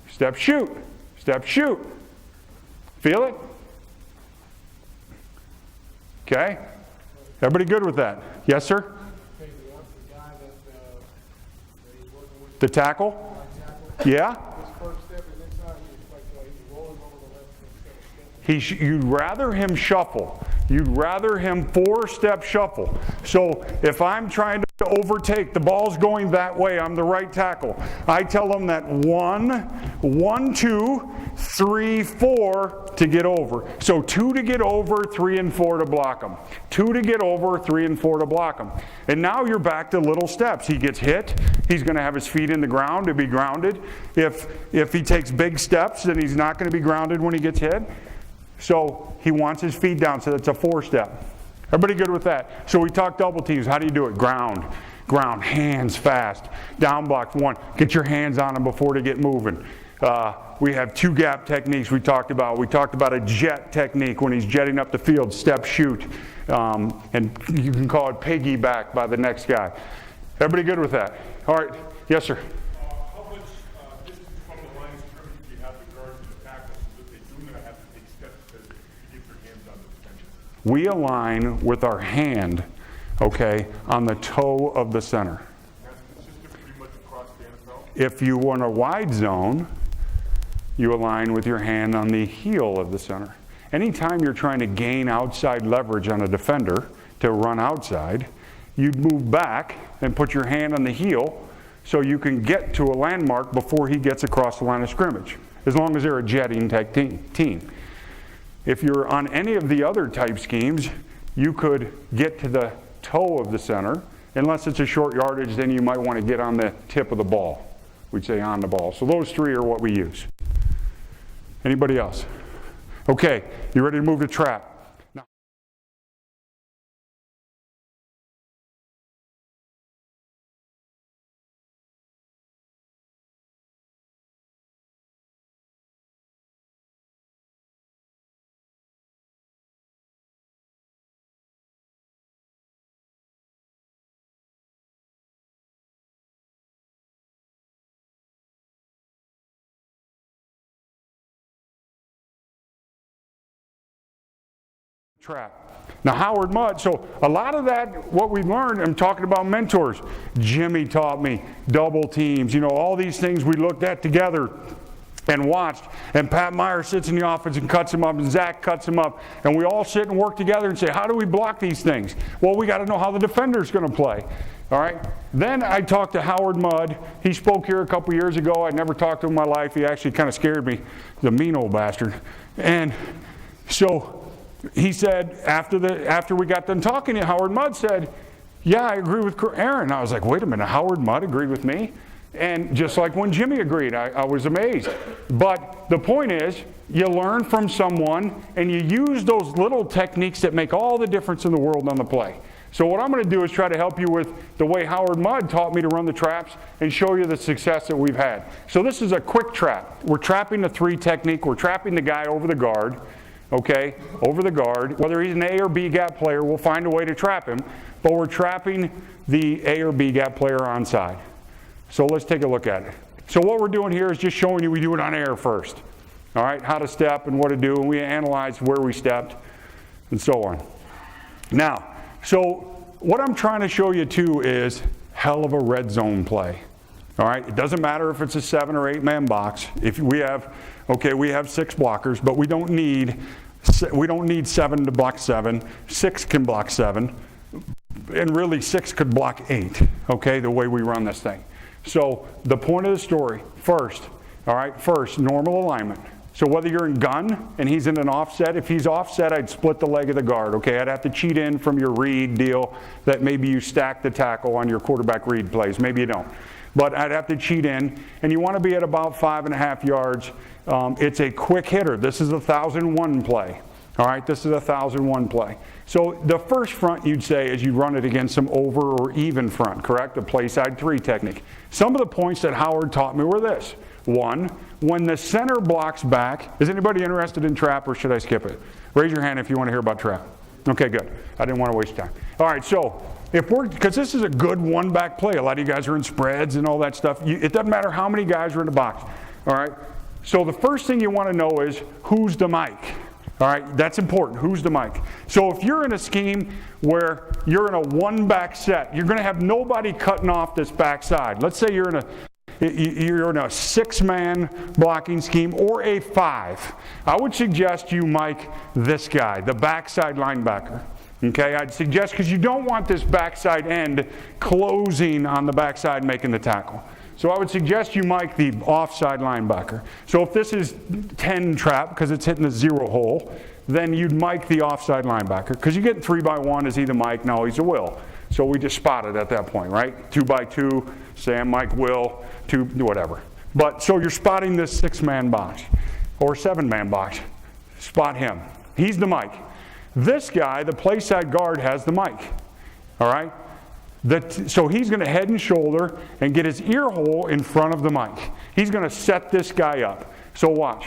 Step, shoot. Step, shoot. Feel it? Okay? Everybody good with that? Yes, sir? The tackle? Yeah? You'd rather him shuffle. You'd rather him 4-step shuffle. So if I'm trying to overtake, the ball's going that way, I'm the right tackle. I tell him that 1, 2, 3, 4 to get over. So 2 to get over, 3 and 4 to block him. 2 to get over, 3 and 4 to block him. And now you're back to little steps. He gets hit. He's going to have his feet in the ground to be grounded. If he takes big steps, then he's not going to be grounded when he gets hit. So he wants his feet down, so that's a 4-step. Everybody good with that? So we talk double teams. How do you do it? Ground, hands fast. Down blocks 1. Get your hands on them before they get moving. We have 2-gap techniques we talked about. We talked about a jet technique when he's jetting up the field, step shoot. And you can call it piggyback by the next guy. Everybody good with that? All right. Yes, sir. How much distance from the line of scrimmage do you have the guards and the tackles so that they do not have to take steps to get their hands on the defender? We align with our hand, okay, on the toe of the center. That's consistent pretty much across the NFL? If you want a wide zone, you align with your hand on the heel of the center. Anytime you're trying to gain outside leverage on a defender to run outside, you'd move back and put your hand on the heel so you can get to a landmark before he gets across the line of scrimmage, as long as they're a jetting tech team. If you're on any of the other type schemes, you could get to the toe of the center. Unless it's a short yardage, then you might want to get on the tip of the ball. We'd say on the ball. So those 3 are what we use. Anybody else? Okay, you ready to move to trap? Now, trap. Now Howard Mudd, so a lot of that, what we learned, I'm talking about mentors. Jimmy taught me, double teams, all these things we looked at together and watched. And Pat Meyer sits in the office and cuts them up, and Zach cuts them up. And we all sit and work together and say, how do we block these things? Well, we got to know how the defender's going to play. All right? Then I talked to Howard Mudd. He spoke here a couple years ago. I'd never talked to him in my life. He actually kind of scared me, the mean old bastard. And so he said, after we got done talking, Howard Mudd said, yeah, I agree with Aaron. I was like, wait a minute, Howard Mudd agreed with me? And just like when Jimmy agreed, I was amazed. But the point is, you learn from someone and you use those little techniques that make all the difference in the world on the play. So what I'm going to do is try to help you with the way Howard Mudd taught me to run the traps and show you the success that we've had. So this is a quick trap. We're trapping the 3 technique. We're trapping the guy over the guard. Okay, over the guard. Whether he's an A or B gap player, we'll find a way to trap him. But we're trapping the A or B gap player onside. So let's take a look at it. So what we're doing here is just showing you we do it on air first. All right, how to step and what to do. And we analyze where we stepped and so on. Now, so what I'm trying to show you too is hell of a red zone play. All right, it doesn't matter if it's a 7 or 8 man box. If we have 6 blockers, but we don't need 7 to block 7. 6 can block 7, and really 6 could block 8. Okay, the way we run this thing. So the point of the story, first, normal alignment. So whether you're in gun and he's in an offset, if he's offset, I'd split the leg of the guard. Okay, I'd have to cheat in from your read deal that maybe you stack the tackle on your quarterback read plays. Maybe you don't. But I'd have to cheat in, and you want to be at about 5.5 yards. It's a quick hitter. This is a 1,001 play. All right, this is a 1,001 play. So the first front you'd say is you run it against some over or even front, correct? A play side 3 technique. Some of the points that Howard taught me were this. 1, when the center blocks back, is anybody interested in trap or should I skip it? Raise your hand if you want to hear about trap. Okay, good. I didn't want to waste time. All right, so because this is a good one-back play. A lot of you guys are in spreads and all that stuff. It doesn't matter how many guys are in the box. All right? So the first thing you want to know is who's the mic. All right? That's important. Who's the mic? So if you're in a scheme where you're in a one-back set, you're going to have nobody cutting off this backside. Let's say you're in a you're in a 6-man blocking scheme or a 5. I would suggest you mic this guy, the backside linebacker. Okay, I'd suggest, because you don't want this backside end closing on the backside making the tackle. So I would suggest you mic the offside linebacker. So if this is 10 trap, because it's hitting the 0 hole, then you'd mic the offside linebacker. Because you get 3x1, is he the Mike? No, he's a Will. So we just spot it at that point, right? 2x2, Sam, Mike, Will, 2, whatever. But so you're spotting this 6-man box or 7-man box. Spot him. He's the Mike. This guy, the play side guard, has the mic. All right? So he's going to head and shoulder and get his ear hole in front of the mic. He's going to set this guy up. So watch.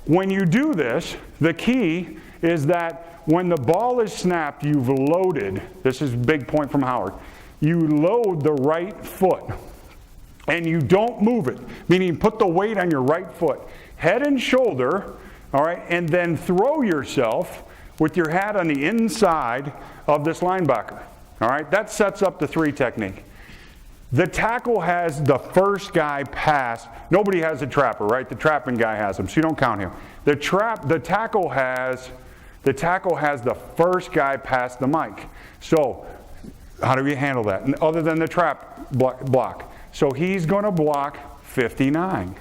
When you do this, the key is that when the ball is snapped, you've loaded. This is a big point from Howard. You load the right foot. And you don't move it. Meaning put the weight on your right foot. Head and shoulder. All right? And then throw yourself with your hat on the inside of this linebacker. All right, that sets up the 3 technique. The tackle has the first guy pass. Nobody has a trapper, right? The trapping guy has him, so you don't count him. The tackle has the first guy past the mic. So how do we handle that? Other than the trap block. So he's going to block 59.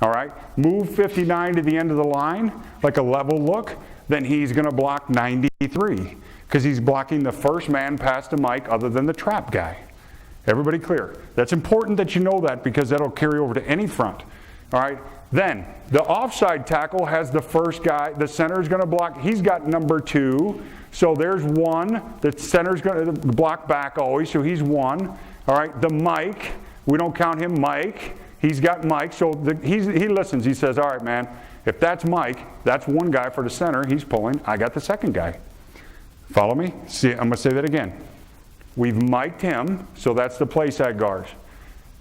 All right, move 59 to the end of the line, like a level look. Then he's going to block 93 because he's blocking the first man past the mic other than the trap guy. Everybody clear? That's important that you know that because that'll carry over to any front. All right. Then the offside tackle has the first guy. The center is going to block. He's got number 2. So there's 1. The center's going to block back always. So he's 1. All right. The mic. We don't count him. Mike. He's got Mike. So he listens. He says, all right, man. If that's Mike, that's 1 guy for the center. He's pulling. I got the second guy. Follow me? See, I'm going to say that again. We've mic'd him, so that's the play side guards.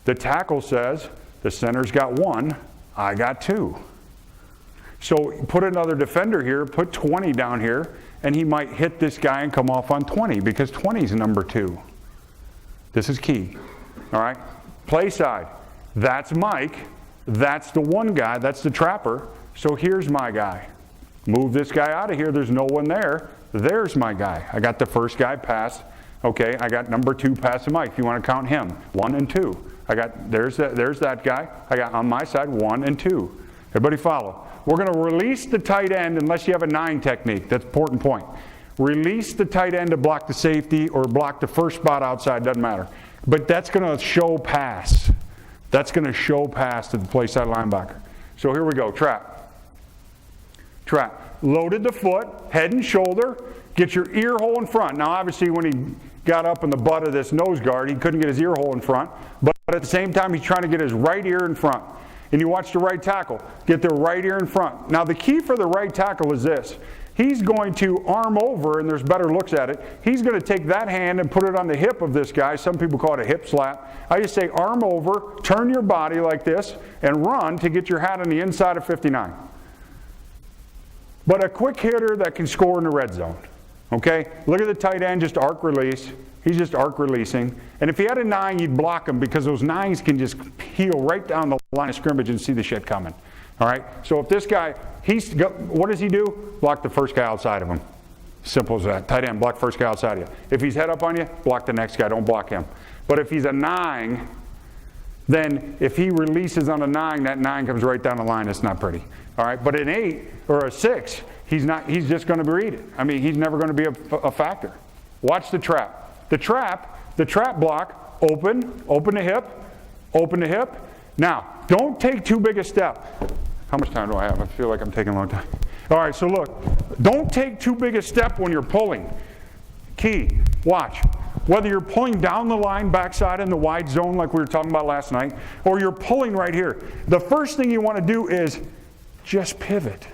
The tackle says, the center's got 1, I got 2. So put another defender here, put 20 down here, and he might hit this guy and come off on 20 because 20 is number 2. This is key. All right? Play side. That's Mike. That's the 1 guy. That's the trapper. So here's my guy. Move this guy out of here. There's no one there. There's my guy. I got the first guy past. Okay, I got number 2 past the mic. If you want to count him, 1 and 2. I got there's that guy. I got on my side 1 and 2. Everybody follow. We're going to release the tight end unless you have a 9 technique. That's an important point. Release the tight end to block the safety or block the first spot outside. Doesn't matter. But that's going to show pass. That's going to show pass to the play side linebacker. So here we go. Trap. Trap. Loaded the foot, head and shoulder, get your ear hole in front. Now obviously when he got up in the butt of this nose guard, he couldn't get his ear hole in front, but at the same time he's trying to get his right ear in front. And you watch the right tackle, get the right ear in front. Now the key for the right tackle is this. He's going to arm over, and there's better looks at it. He's going to take that hand and put it on the hip of this guy. Some people call it a hip slap. I just say arm over, turn your body like this, and run to get your hat on the inside of 59. But a quick hitter that can score in the red zone. Okay? Look at the tight end, just arc release. He's just arc releasing. And if he had a 9, you'd block him because those 9s can just peel right down the line of scrimmage and see the shit coming. All right? So if this guy, what does he do? Block the first guy outside of him. Simple as that. Tight end, block first guy outside of you. If he's head up on you, block the next guy. Don't block him. But if he's a 9, then if he releases on a 9, that 9 comes right down the line. It's not pretty. All right, but an 8 or a 6, he's just going to read it. I mean, he's never going to be a factor. Watch the trap. The trap block, open the hip. Now, don't take too big a step. How much time do I have? I feel like I'm taking a long time. All right, so look, don't take too big a step when you're pulling. Key, watch. Whether you're pulling down the line backside in the wide zone like we were talking about last night, or you're pulling right here, the first thing you want to do is just pivot.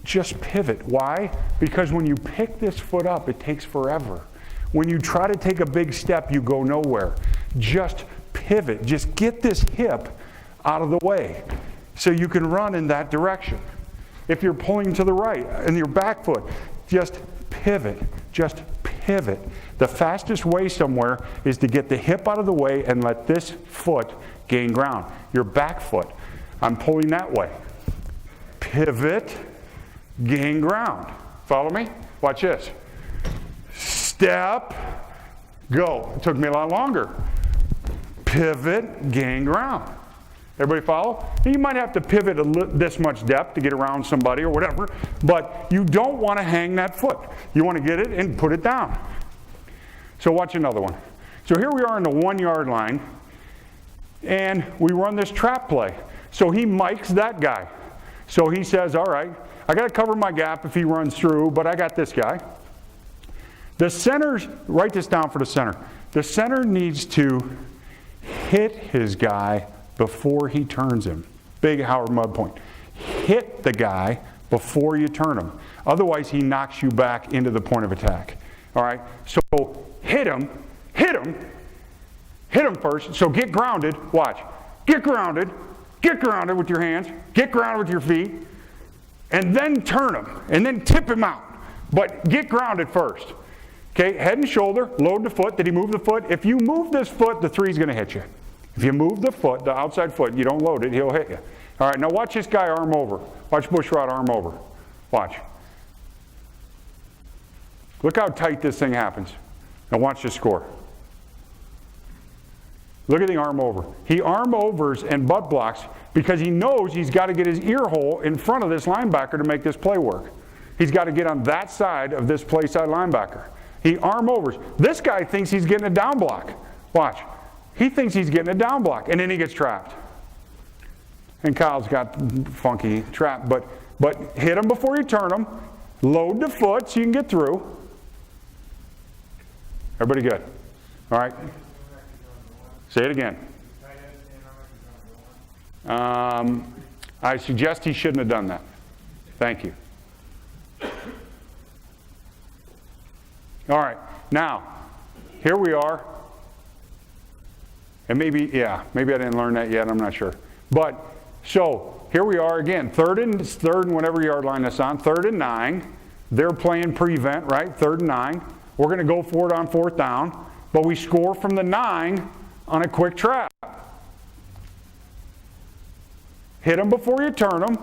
Just pivot. Why? Because when you pick this foot up, it takes forever. When you try to take a big step, you go nowhere. Just pivot. Just get this hip out of the way so you can run in that direction. If you're pulling to the right and your back foot, just pivot. Just pivot. pivot. The fastest way somewhere is to get the hip out of the way and let this foot gain ground. Your back foot. I'm pulling that way. Pivot, gain ground. Follow me? Watch this. Step, go. It took me a lot longer. Pivot, gain ground. Everybody follow? You might have to pivot this much depth to get around somebody or whatever, but you don't want to hang that foot. You want to get it and put it down. So watch another one. So here we are on the 1 yard line, and we run this trap play. So he mics that guy. So he says, all right, I got to cover my gap if he runs through, but I got this guy. The center, write this down for the center. The center needs to hit his guy before he turns him. Big Howard Mudd point. Hit the guy before you turn him. Otherwise, he knocks you back into the point of attack. All right? So hit him first. So get grounded. Watch. Get grounded with your hands. Get grounded with your feet. And then turn him. And then tip him out. But get grounded first. Okay? Head and shoulder. Load the foot. Did he move the foot? If you move this foot, the three's going to hit you. If you move the foot, the outside foot, you don't load it, he'll hit you. All right, now watch this guy arm over. Watch Bushrod arm over. Watch. Look how tight this thing happens. Now watch the score. Look at the arm over. He arm overs and butt blocks because he knows he's got to get his ear hole in front of this linebacker to make this play work. He's got to get on that side of this play side linebacker. He arm overs. This guy thinks he's getting a down block. Watch. He thinks he's getting a down block, and then he gets trapped. And Kyle's got funky trap, but hit him before you turn him. Load the foot so you can get through. Everybody good? All right. Say it again. I suggest he shouldn't have done that. Thank you. All right. Now, here we are. And maybe I didn't learn that yet, I'm not sure. But, so, here we are again, third and whatever yard line that's on, 3rd and 9. They're playing prevent, right? 3rd and 9. We're going to go for it on 4th down, but we score from the 9 on a quick trap. Hit him before you turn him.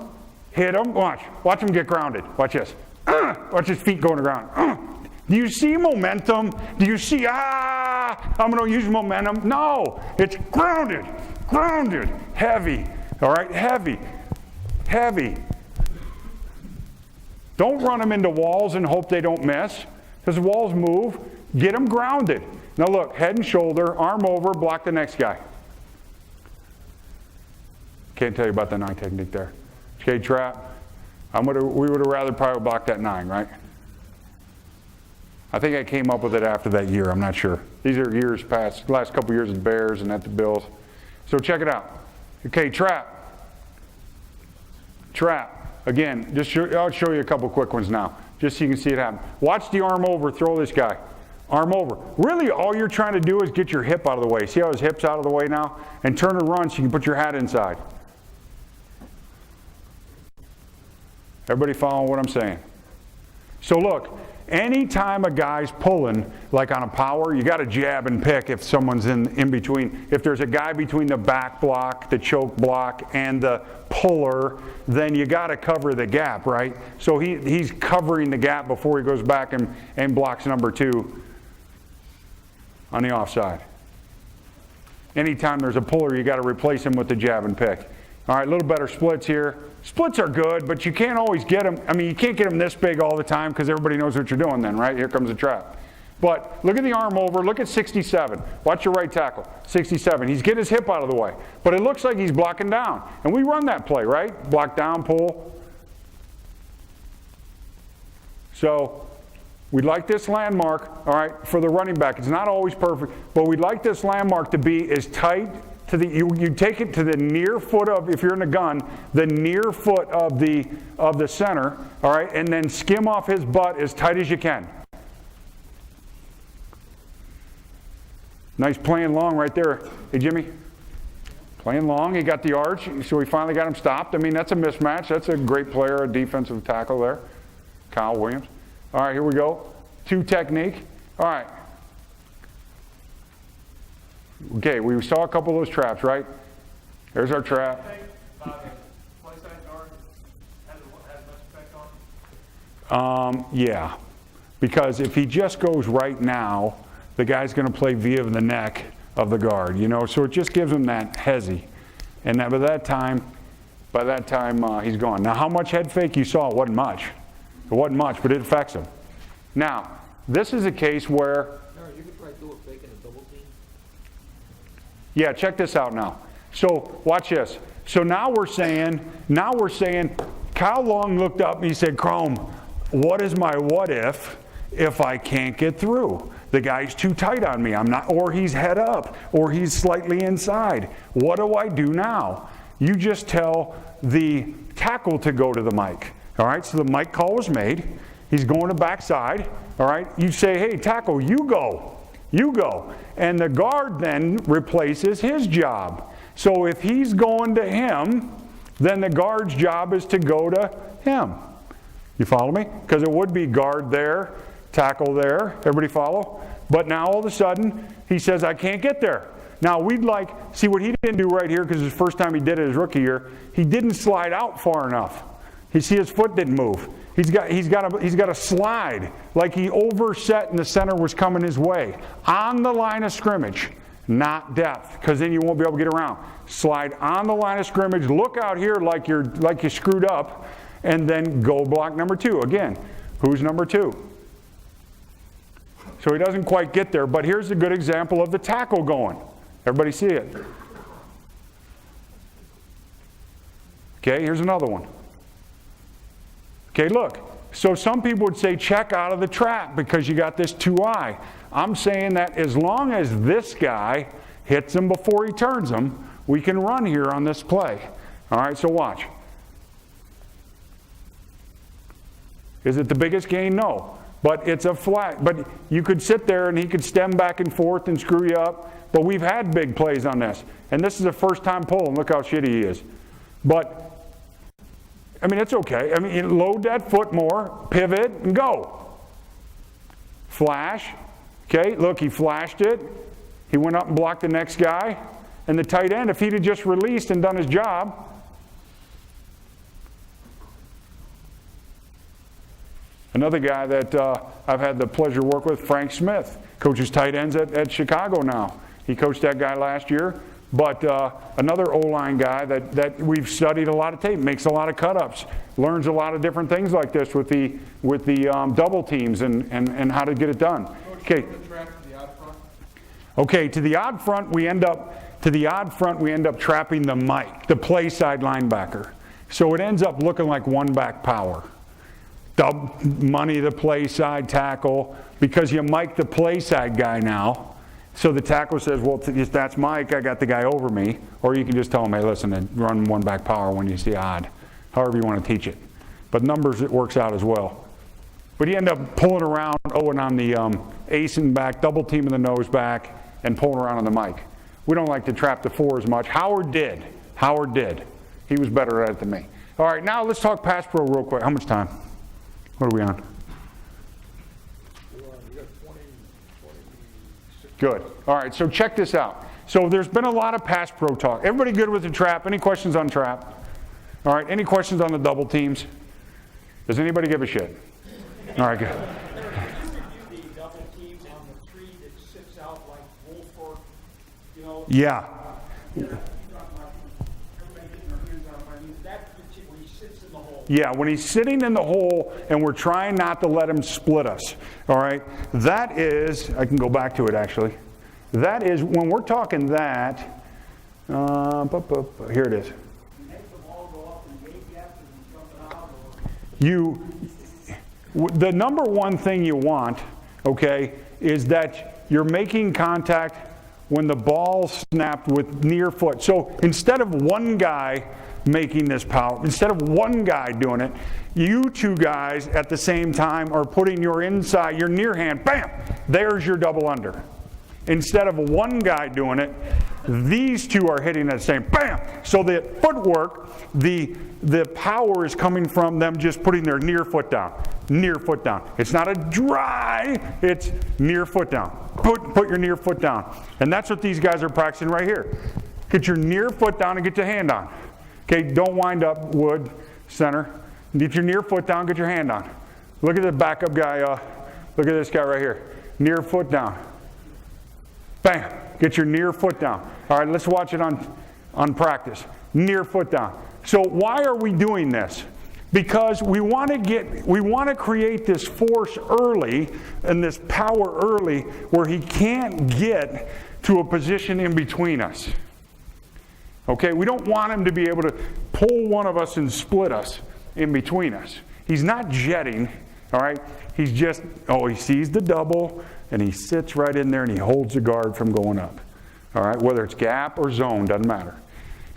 Hit him. Watch him get grounded. Watch this. Watch his feet go on the ground. Do you see momentum? Do you see, I'm going to use momentum? No, it's grounded, heavy, all right, heavy. Don't run them into walls and hope they don't miss, because the walls move. Get them grounded. Now look, head and shoulder, arm over, block the next guy. Can't tell you about the 9 technique there. Okay, trap. We would have rather probably blocked that 9, right? I think I came up with it after that year. I'm not sure. These are years past, last couple years of the Bears and at the Bills. So check it out. Okay, trap. Again, I'll show you a couple quick ones now, just so you can see it happen. Watch the arm over, throw this guy. Arm over. Really, all you're trying to do is get your hip out of the way. See how his hip's out of the way now? And turn and run so you can put your hat inside. Everybody following what I'm saying? So look, anytime a guy's pulling, like on a power, you got to jab and pick if someone's in between. If there's a guy between the back block, the choke block, and the puller, then you got to cover the gap, right? So he's covering the gap before he goes back and blocks number 2 on the offside. Anytime there's a puller, you got to replace him with the jab and pick. All right, a little better splits here. Splits are good, but you can't always get them. I mean, you can't get them this big all the time because everybody knows what you're doing then, right? Here comes the trap. But look at the arm over. Look at 67. Watch your right tackle. 67. He's getting his hip out of the way. But it looks like he's blocking down. And we run that play, right? Block down, pull. So we'd like this landmark, all right, for the running back. It's not always perfect, but we'd like this landmark to be as tight to the, you take it to the near foot of, if you're in a gun, the near foot of the center, all right, and then skim off his butt as tight as you can. Nice playing long right there. Hey, Jimmy. Playing long. He got the arch, so we finally got him stopped. I mean, that's a mismatch. That's a great player, a defensive tackle there. Kyle Williams. All right, here we go. 2 technique. All right. Okay, we saw a couple of those traps, right? There's our trap. Yeah, because if he just goes right now, the guy's going to play via the neck of the guard, you know, so it just gives him that hezzy. And by that time, he's gone. Now, how much head fake you saw? It wasn't much. It wasn't much, but it affects him. Now, this is a case where... You could try do it faking a double team. Yeah, check this out now. So, watch this. So now we're saying, Kyle Long looked up and he said, Kromer, what is my what if I can't get through? The guy's too tight on me. I'm not, or he's head up, or he's slightly inside. What do I do now? You just tell the tackle to go to the mic. All right, so the mic call was made. He's going to backside. All right, you say, hey, tackle, you go. You go. And the guard then replaces his job. So if he's going to him, then the guard's job is to go to him. You follow me? Because it would be guard there, tackle there. Everybody follow? But now all of a sudden, he says, I can't get there. Now we'd like, see what he didn't do right here, because it's the first time he did it his rookie year, he didn't slide out far enough. You see his foot didn't move. He's got to slide like he overset and the center was coming his way. On the line of scrimmage, not depth, because then you won't be able to get around. Slide on the line of scrimmage, look out here like you screwed up, and then go block number 2. Again, who's number 2? So he doesn't quite get there, but here's a good example of the tackle going. Everybody see it? Okay, here's another one. Okay, look. So some people would say check out of the trap because you got this 2-eye. I'm saying that as long as this guy hits him before he turns him, we can run here on this play. All right, so watch. Is it the biggest gain? No. But it's a flat. But you could sit there and he could stem back and forth and screw you up. But we've had big plays on this. And this is the first time pulling. Look how shitty he is. But, I mean, it's okay. I mean, load that foot more, pivot, and go. Flash. Okay, look, he flashed it. He went up and blocked the next guy. And the tight end, if he'd have just released and done his job, another guy that I've had the pleasure to work with, Frank Smith, coaches tight ends at Chicago now. He coached that guy last year. But another O-line guy that we've studied a lot of tape, makes a lot of cut-ups, learns a lot of different things like this with the double teams and how to get it done. Okay. Okay, to the odd front we end up trapping the mic, the play side linebacker. So it ends up looking like one back power. Money the play side tackle, because you mic the play side guy now. So the tackle says, well, if that's Mike, I got the guy over me. Or you can just tell him, hey, listen, and run one back power when you see odd. However you want to teach it. But numbers, it works out as well. But you end up pulling around, Owen on the ace and back, double teaming the nose back, and pulling around on the mic. We don't like to trap the 4 as much. Howard did. He was better at it than me. All right, now let's talk pass pro real quick. How much time? What are we on? Good. All right, so check this out. So there's been a lot of pass pro talk. Everybody good with the trap? Any questions on trap? All right, any questions on the double teams? Does anybody give a shit? All right, good. The double teams on the tree that sits out like Wolford, you know. Yeah. Yeah, when he's sitting in the hole and we're trying not to let him split us. All right? That is, I can go back to it actually. That is, when we're talking that, here it is. The number one thing you want, okay, is that you're making contact when the ball snapped with near foot. So instead of one guy making this power, instead of one guy doing it, you 2 guys at the same time are putting your inside, your near hand, bam, there's your double under. instead of one guy doing it, these two are hitting at the same, bam! So the footwork, the power is coming from them just putting their near foot down. Near foot down. It's not a dry, it's near foot down. Put your near foot down. And that's what these guys are practicing right here. Get your near foot down and get your hand on. Okay, don't wind up, Wood, center. Get your near foot down, get your hand on. Look at the backup guy, look at this guy right here. Near foot down. Bam, get your near foot down. All right, let's watch it on practice. Near foot down. So why are we doing this? Because we want to create this force early and this power early where he can't get to a position in between us. Okay, we don't want him to be able to pull one of us and split us in between us. He's not jetting, all right? He's just, he sees the double and he sits right in there and he holds the guard from going up. All right, whether it's gap or zone, doesn't matter.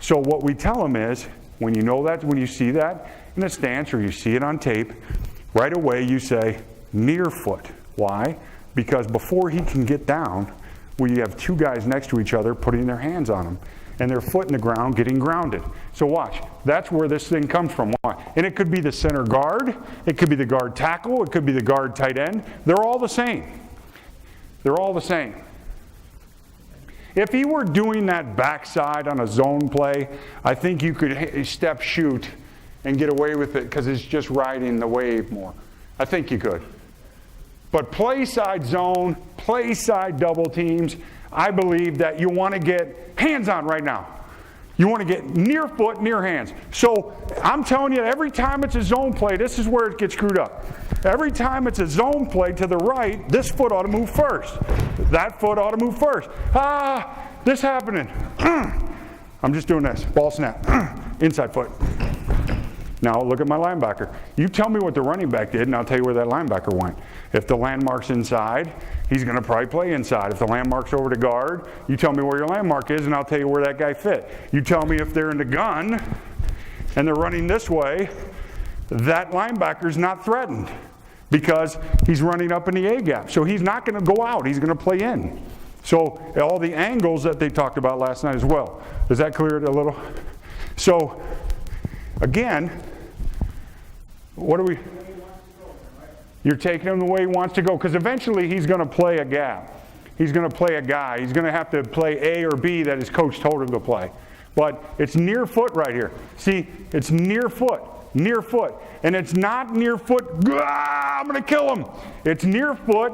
So what we tell him is, when you know that, when you see that in a stance or you see it on tape, right away you say, near foot. Why? Because before he can get down, we have two guys next to each other putting their hands on him and their foot in the ground getting grounded. So watch, that's where this thing comes from. Why? And it could be the center guard, it could be the guard tackle, it could be the guard tight end. They're all the same. They're all the same. If he were doing that backside on a zone play, I think you could step shoot and get away with it because it's just riding the wave more. I think you could. But play side zone, play side double teams, I believe that you want to get hands on right now. You want to get near foot, near hands. So I'm telling you, every time it's a zone play, this is where it gets screwed up. Every time it's a zone play to the right, this foot ought to move first. That foot ought to move first. This happening. I'm just doing this. Ball snap. Inside foot. Now look at my linebacker. You tell me what the running back did, and I'll tell you where that linebacker went. If the landmark's inside, he's going to probably play inside. If the landmark's over to guard, you tell me where your landmark is, and I'll tell you where that guy fit. You tell me if they're in the gun, and they're running this way, that linebacker's not threatened because he's running up in the A gap. So he's not going to go out. He's going to play in. So all the angles that they talked about last night as well. Does that clear it a little? So again, what are we? You're taking him the way he wants to go because eventually he's going to play a gap. He's going to play a guy. He's going to have to play A or B that his coach told him to play. But it's near foot right here. See, it's near foot. Near foot. And it's not near foot, I'm going to kill him. It's near foot,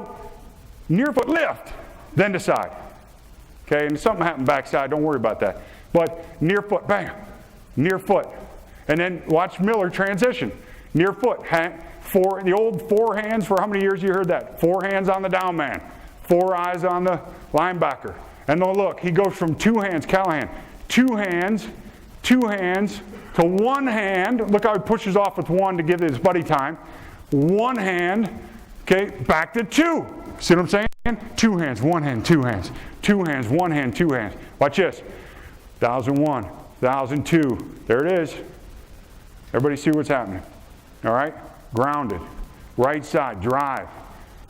lift, then decide. Okay, and if something happened backside, don't worry about that. But near foot, bam, near foot. And then watch Miller transition. Near foot, the old four hands, for how many years you heard that? 4 hands on the down man, 4 eyes on the linebacker. And then look, he goes from 2 hands, Callahan, 2 hands to 1 hand. Look how he pushes off with 1 to give his buddy time. 1 hand, okay, back to 2. See what I'm saying? 2 hands, 1 hand, 2 hands. 2 hands, 1 hand, 2 hands. Watch this. 1,001, 1,002. There it is. Everybody see what's happening. All right? Grounded. Right side, drive.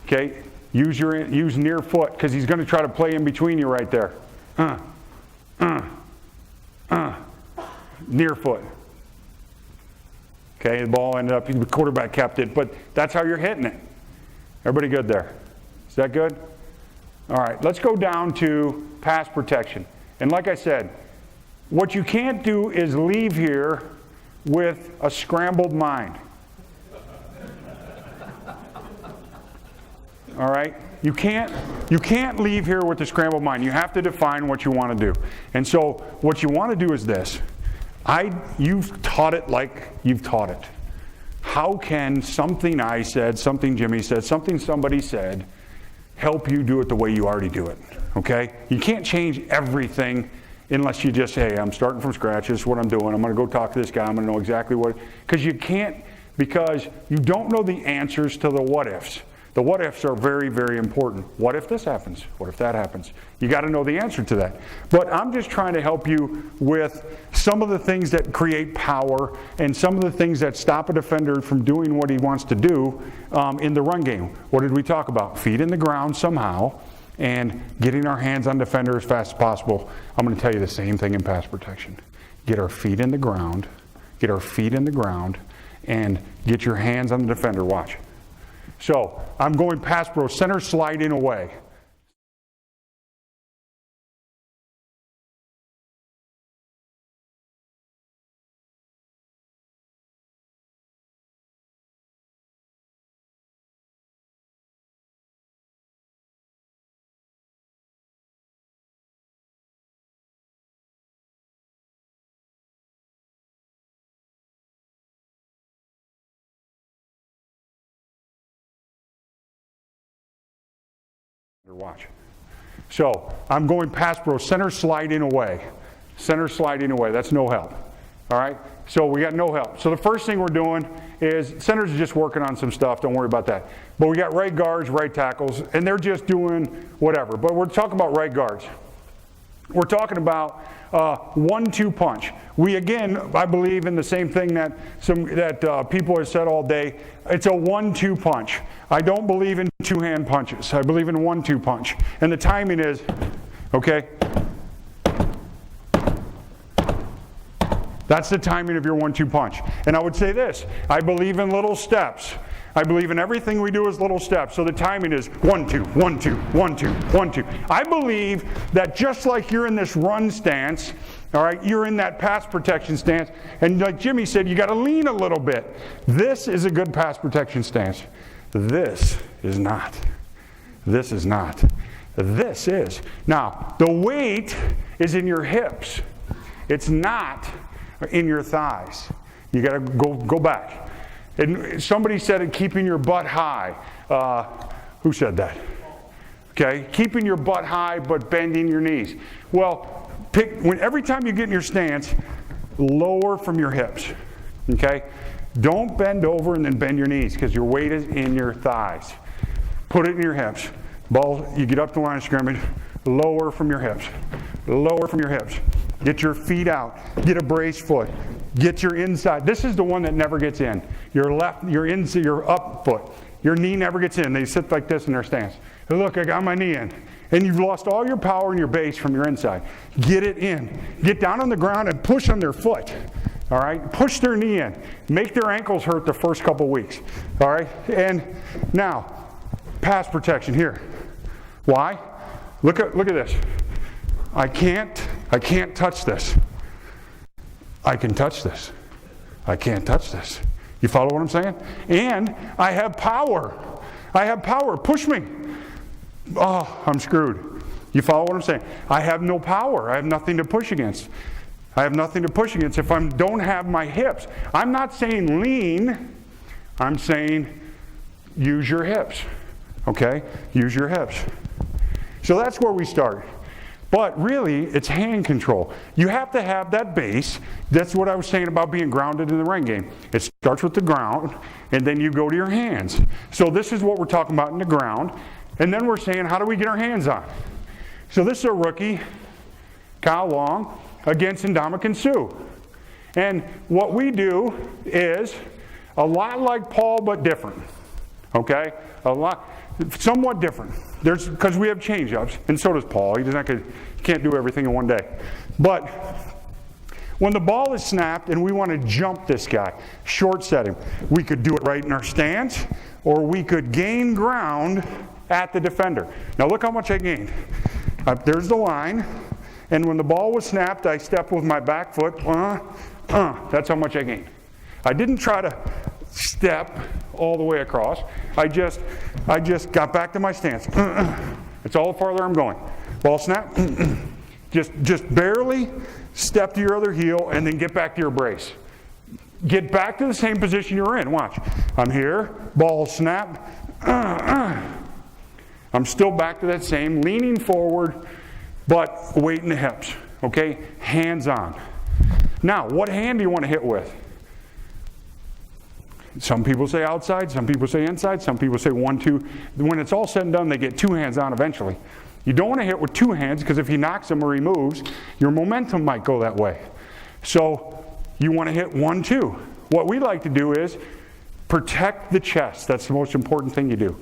Okay? Use near foot because he's going to try to play in between you right there. Near foot. Okay, the ball ended up, the quarterback kept it, but that's how you're hitting it. Everybody good there? Is that good? All right, let's go down to pass protection. And like I said, what you can't do is leave here with a scrambled mind. All right? You can't leave here with a scrambled mind. You have to define what you want to do. And so what you want to do is this. You've taught it like you've taught it. How can something I said, something Jimmy said, something somebody said, help you do it the way you already do it? Okay? You can't change everything unless you just say, hey, I'm starting from scratch, this is what I'm doing, I'm going to go talk to this guy, I'm going to know exactly what, because you can't, because you don't know the answers to the what ifs. The what ifs are very, very important. What if this happens? What if that happens? You got to know the answer to that. But I'm just trying to help you with some of the things that create power and some of the things that stop a defender from doing what he wants to do in the run game. What did we talk about? Feet in the ground somehow. and getting our hands on defender as fast as possible. I'm going to tell you the same thing in pass protection. Get our feet in the ground, and get your hands on the defender. Watch. So I'm going pass pro, center sliding away. Watch. So I'm going pass pro, center sliding away. That's no help. All right? So we got no help. So the first thing we're doing is centers are just working on some stuff. Don't worry about that. But we got right guards, right tackles, and they're just doing whatever. But we're talking about right guards. We're talking about 1-2 punch. We again, I believe in the same thing that people have said all day. It's a 1-2 punch. I don't believe in two-hand punches. I believe in 1-2 punch. And the timing is, okay? That's the timing of your 1-2 punch. And I would say this, I believe in little steps. I believe in everything we do as little steps. So the timing is 1-2, 1-2, 1-2, 1-2. I believe that just like you're in this run stance, all right, you're in that pass protection stance, and like Jimmy said, you got to lean a little bit. This is a good pass protection stance. This is not. This is not. This is. Now, the weight is in your hips. It's not in your thighs. You got to go back. And somebody said it, keeping your butt high. Who said that? Okay, keeping your butt high but bending your knees. Well, every time you get in your stance, lower from your hips. Okay, don't bend over and then bend your knees because your weight is in your thighs. Put it in your hips. Ball, you get up the line of scrimmage, lower from your hips. Lower from your hips. Get your feet out. Get a brace foot. Get your inside. This is the one that never gets in. Your up foot. Your knee never gets in. They sit like this in their stance. Hey, look, I got my knee in. And you've lost all your power and your base from your inside. Get it in. Get down on the ground and push on their foot. All right? Push their knee in. Make their ankles hurt the first couple weeks. All right? And now, pass protection here. Why? Look at this. I can't touch this. I can touch this. I can't touch this. You follow what I'm saying? And I have power. I have power. Push me. Oh, I'm screwed. You follow what I'm saying? I have no power. I have nothing to push against. I have nothing to push against if I don't have my hips. I'm not saying lean. I'm saying use your hips. Okay? Use your hips. So that's where we start. But really, it's hand control. You have to have that base. That's what I was saying about being grounded in the run game. It starts with the ground, and then you go to your hands. So this is what we're talking about in the ground. And then we're saying, how do we get our hands on? So this is a rookie, Kyle Long, against Ndamukong Suh. And what we do is a lot like Paul, but different. Okay? Somewhat different. Because we have change-ups, and so does Paul. Can't do everything in one day. But when the ball is snapped and we want to jump this guy, short set him, we could do it right in our stance, or we could gain ground at the defender. Now look how much I gained. There's the line, and when the ball was snapped, I stepped with my back foot. That's how much I gained. I didn't try to step all the way across. I just got back to my stance. It's all the farther I'm going. Ball snap. Just barely step to your other heel and then get back to your brace. Get back to the same position you're in. Watch. I'm here. Ball snap. I'm still back to that same, leaning forward, but weight in the hips. Okay? Hands on. Now, what hand do you want to hit with? Some people say outside, some people say inside, some people say 1-2. When it's all said and done, they get two hands on eventually. You don't want to hit with two hands because if he knocks him or he moves, your momentum might go that way. So you want to hit 1-2. What we like to do is protect the chest. That's the most important thing you do.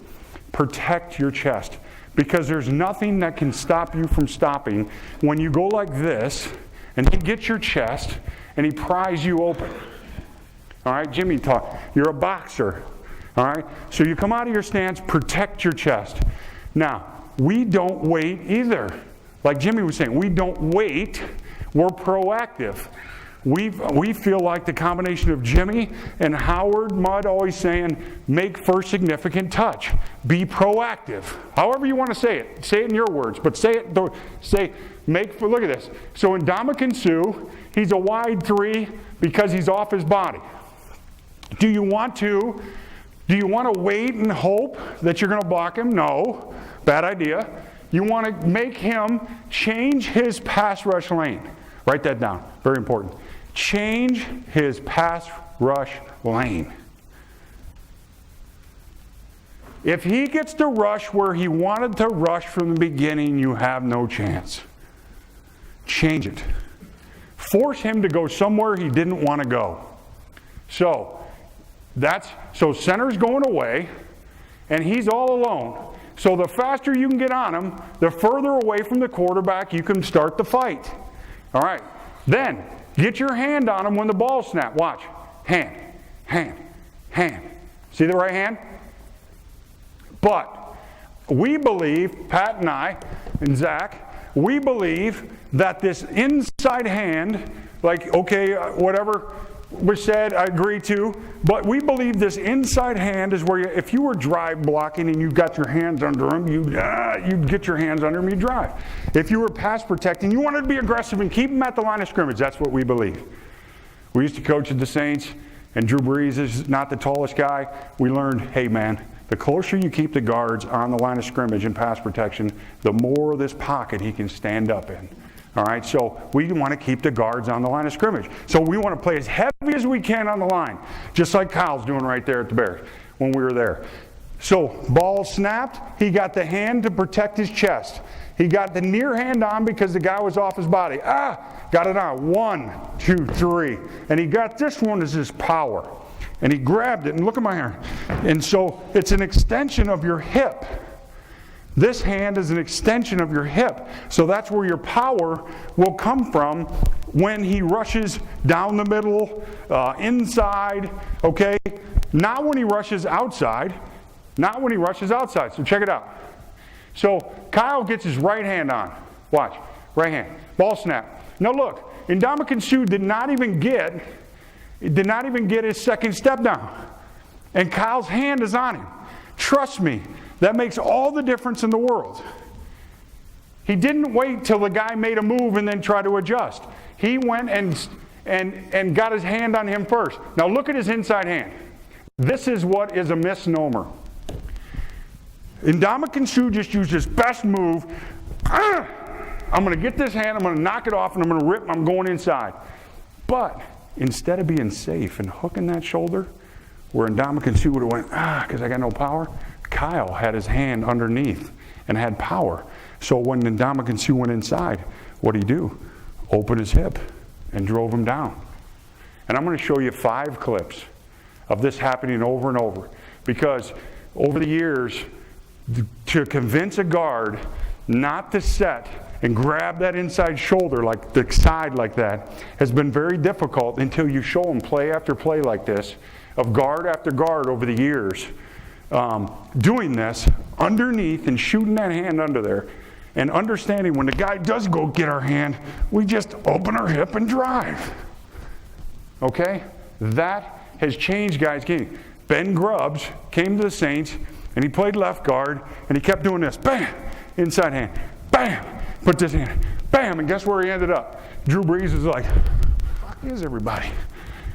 Protect your chest. Because there's nothing that can stop you from stopping when you go like this and he gets your chest and he pries you open. All right, Jimmy taught, you're a boxer. All right, so you come out of your stance, protect your chest. Now, we don't wait either. Like Jimmy was saying, we don't wait, we're proactive. We feel like the combination of Jimmy and Howard Mudd always saying, make first significant touch. Be proactive. However you want to say it in your words, but look at this. So in Ndamukong Suh, he's a wide 3 because he's off his body. Do you want to wait and hope that you're going to block him? No. Bad idea. You want to make him change his pass rush lane. Write that down. Very important. Change his pass rush lane. If he gets to rush where he wanted to rush from the beginning, you have no chance. Change it. Force him to go somewhere he didn't want to go. So center's going away, and he's all alone. So the faster you can get on him, the further away from the quarterback you can start the fight. All right. Then, get your hand on him when the ball snaps. Watch. Hand, hand, hand. See the right hand? But we believe, Pat and I and Zach, we believe that this inside hand, like, okay, whatever was said, I agree to, but we believe this inside hand is where if you were drive blocking and you got your hands under him, you'd get your hands under him, you drive. If you were pass protecting, you wanted to be aggressive and keep him at the line of scrimmage. That's what we believe. We used to coach at the Saints, and Drew Brees is not the tallest guy. We learned, hey man, the closer you keep the guards on the line of scrimmage in pass protection, the more of this pocket he can stand up in. All right, so we want to keep the guards on the line of scrimmage. So we want to play as heavy as we can on the line, just like Kyle's doing right there at the Bears when we were there. So ball snapped, he got the hand to protect his chest. He got the near hand on because the guy was off his body. Got it on. 1, 2, 3. And he got this one as his power. And he grabbed it, and look at my hand. And so it's an extension of your hip. This hand is an extension of your hip. So that's where your power will come from when he rushes down the middle, inside, okay? Not when he rushes outside. Not when he rushes outside. So check it out. So Kyle gets his right hand on. Watch. Right hand. Ball snap. Now look, Ndamukong Suh did not even get his second step down. And Kyle's hand is on him. Trust me. That makes all the difference in the world. He didn't wait till the guy made a move and then try to adjust. He went and got his hand on him first. Now look at his inside hand. This is what is a misnomer. Ndamukong Suh just used his best move. I'm going to get this hand, I'm going to knock it off, and I'm going to rip, I'm going inside. But instead of being safe and hooking that shoulder, where Ndamukong Suh would have went, because I got no power, Kyle had his hand underneath and had power. So when Ndamukong Suh went inside, what did he do? Open his hip and drove him down. And I'm going to show you 5 clips of this happening over and over. Because over the years, to convince a guard not to set and grab that inside shoulder, like the side like that, has been very difficult until you show them play after play like this, of guard after guard over the years, doing this underneath and shooting that hand under there, and understanding when the guy does go get our hand, we just open our hip and drive. Okay? That has changed guys' game. Ben Grubbs came to the Saints, and he played left guard, and he kept doing this. Bam! Inside hand. Bam! Put this hand. Bam! And guess where he ended up? Drew Brees was like, fuck is everybody?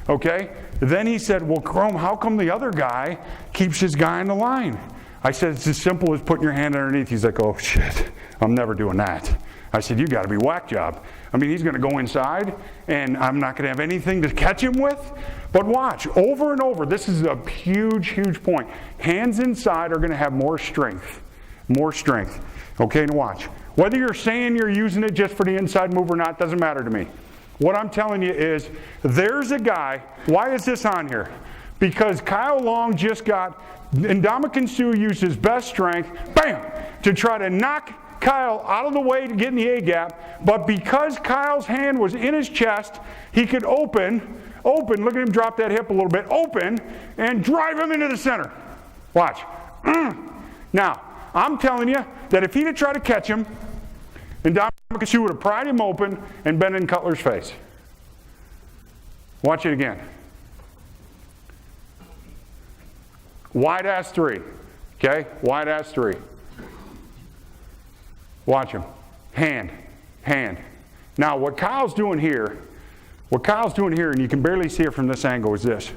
Okay? Then he said, well, Kromer, how come the other guy keeps his guy in the line? I said, it's as simple as putting your hand underneath. He's like, oh, shit, I'm never doing that. I said, you got to be whack job. I mean, he's going to go inside, and I'm not going to have anything to catch him with. But watch, over and over, this is a huge, huge point. Hands inside are going to have more strength. More strength. Okay, and watch. Whether you're saying you're using it just for the inside move or not, doesn't matter to me. What I'm telling you is, there's a guy, why is this on here? because Kyle Long just got, Ndamukong Suh used his best strength, bam, to try to knock Kyle out of the way to get in the A-gap, but because Kyle's hand was in his chest, he could open, look at him drop that hip a little bit, open, and drive him into the center. Watch. Now, I'm telling you that if he'd have tried to catch him, Ndamukong Suh would have pried him open and been in Cutler's face. Watch it again. Wide ass 3. Okay? Wide ass 3. Watch him. Hand. Now, what Kyle's doing here, and you can barely see it from this angle, is this.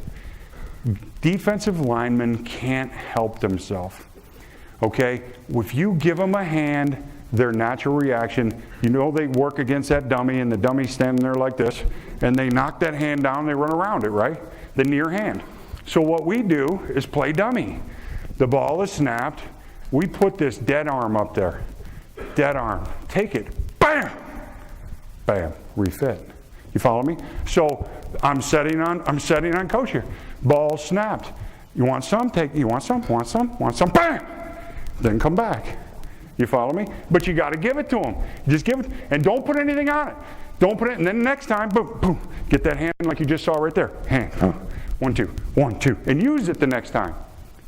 Defensive linemen can't help themselves. Okay? If you give them a hand, their natural reaction, you know they work against that dummy, and the dummy's standing there like this, and they knock that hand down, they run around it, right? The near hand. So what we do is play dummy. The ball is snapped. We put this dead arm up there. Dead arm. Take it. Bam! Bam. Refit. You follow me? So I'm setting on coach here. Ball snapped. You want some? You want some? Bam! Then come back. You follow me? But you got to give it to him. Just give it, and don't put anything on it. Don't put it, and then next time, boom, boom. Get that hand like you just saw right there. Hand. 1, 2, 1, 2. And use it the next time.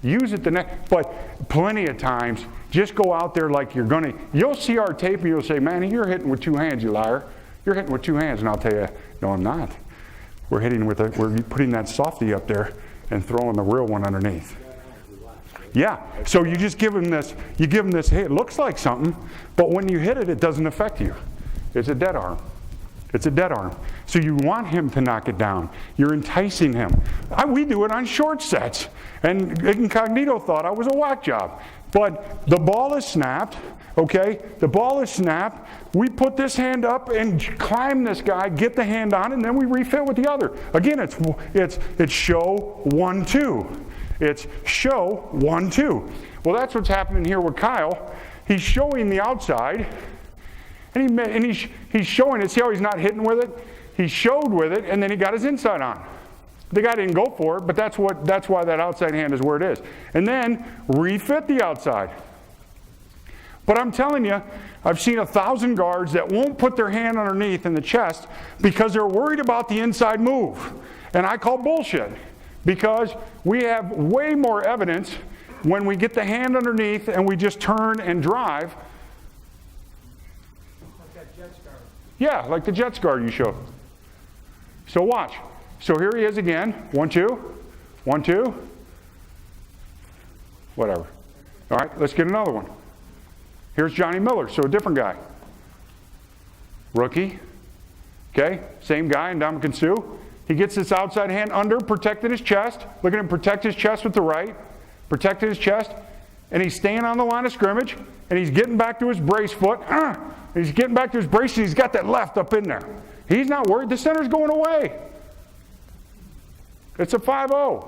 Use it the next, but plenty of times, just go out there like you're going to. You'll see our tape and you'll say, man, you're hitting with 2 hands, you liar. You're hitting with 2 hands. And I'll tell you, no, I'm not. We're putting that softy up there and throwing the real one underneath. Yeah, so you just give him this, hey, it looks like something, but when you hit it, it doesn't affect you. It's a dead arm. It's a dead arm. So you want him to knock it down. You're enticing him. We do it on short sets. And Incognito thought I was a whack job. But the ball is snapped, okay? The ball is snapped. We put this hand up and climb this guy, get the hand on, and then we refit with the other. Again, it's show 1, 2. It's show 1, 2. Well, that's what's happening here with Kyle. He's showing the outside. And he's showing it. See how he's not hitting with it? He showed with it, and then he got his inside on. The guy didn't go for it, but that's why that outside hand is where it is. And then refit the outside. But I'm telling you, I've seen 1,000 guards that won't put their hand underneath in the chest because they're worried about the inside move. And I call bullshit because we have way more evidence when we get the hand underneath and we just turn and drive. Yeah, like the Jets guard you showed. So watch. So here he is again. 1, 2. 1, 2. Whatever. All right, let's get another one. Here's Johnny Miller, so a different guy. Rookie. Okay, same guy, Ndamukong Suh. He gets this outside hand under, protecting his chest. Look at him protect his chest with the right. Protected his chest. And he's staying on the line of scrimmage. And he's getting back to his brace foot. He's getting back to his brace, and he's got that left up in there. He's not worried. The center's going away. It's a 5-0.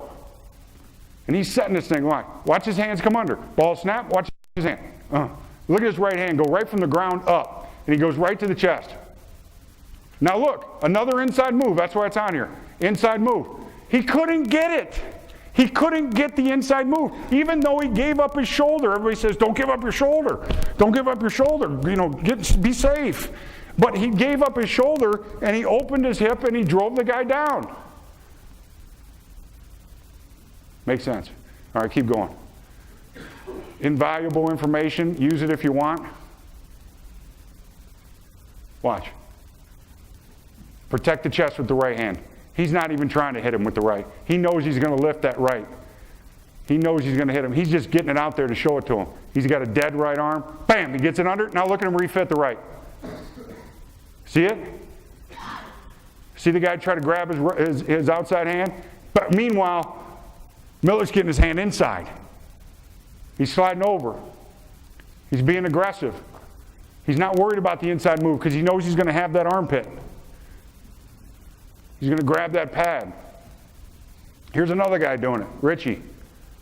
And he's setting this thing line. Watch his hands come under. Ball snap, watch his hand. Look at his right hand go right from the ground up. And he goes right to the chest. Now look, another inside move. That's why it's on here. Inside move. He couldn't get it. He couldn't get the inside move, even though he gave up his shoulder. Everybody says, don't give up your shoulder. Don't give up your shoulder. Be safe. But he gave up his shoulder, and he opened his hip, and he drove the guy down. Makes sense. All right, keep going. Invaluable information. Use it if you want. Watch. Protect the chest with the right hand. He's not even trying to hit him with the right. He knows he's going to lift that right. He knows he's going to hit him. He's just getting it out there to show it to him. He's got a dead right arm. Bam, he gets it under. Now look at him refit the right. See it? See the guy try to grab his outside hand? But meanwhile, Miller's getting his hand inside. He's sliding over. He's being aggressive. He's not worried about the inside move because he knows he's going to have that armpit. He's going to grab that pad. Here's another guy doing it, Richie.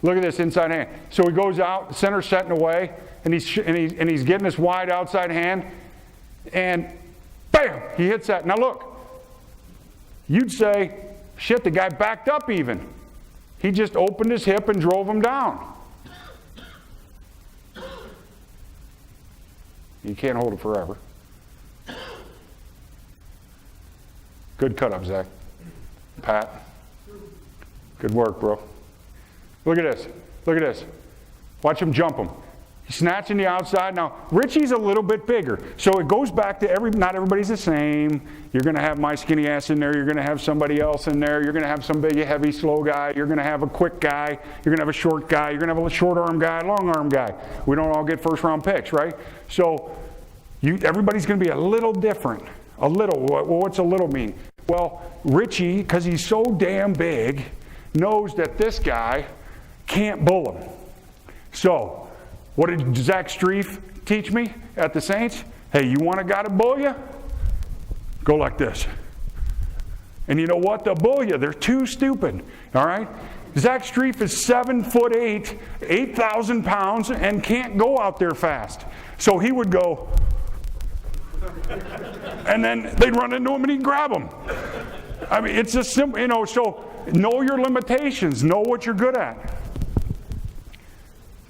Look at this inside hand. So he goes out, center setting away, and he's getting this wide outside hand, and bam, he hits that. Now look, you'd say, shit, the guy backed up even. He just opened his hip and drove him down. You can't hold it forever. Good cut up, Zach. Pat. Good work, bro. Look at this. Look at this. Watch him jump him. He's snatching the outside. Now, Richie's a little bit bigger. So it goes back to not everybody's the same. You're going to have my skinny ass in there. You're going to have somebody else in there. You're going to have some big, heavy, slow guy. You're going to have a quick guy. You're going to have a short guy. You're going to have a short arm guy, long arm guy. We don't all get first round picks, right? So everybody's going to be a little different. A little. Well, what's a little mean? Well, Richie, because he's so damn big, knows that this guy can't bull him. So, what did Zach Strief teach me at the Saints? Hey, you want a guy to bull you? Go like this. And you know what? They'll bull you. They're too stupid. All right? Zach Strief is 7'8", 8,000 pounds, and can't go out there fast. So he would go, and then they'd run into him and he'd grab him. I mean, it's just simple, so know your limitations. Know what you're good at.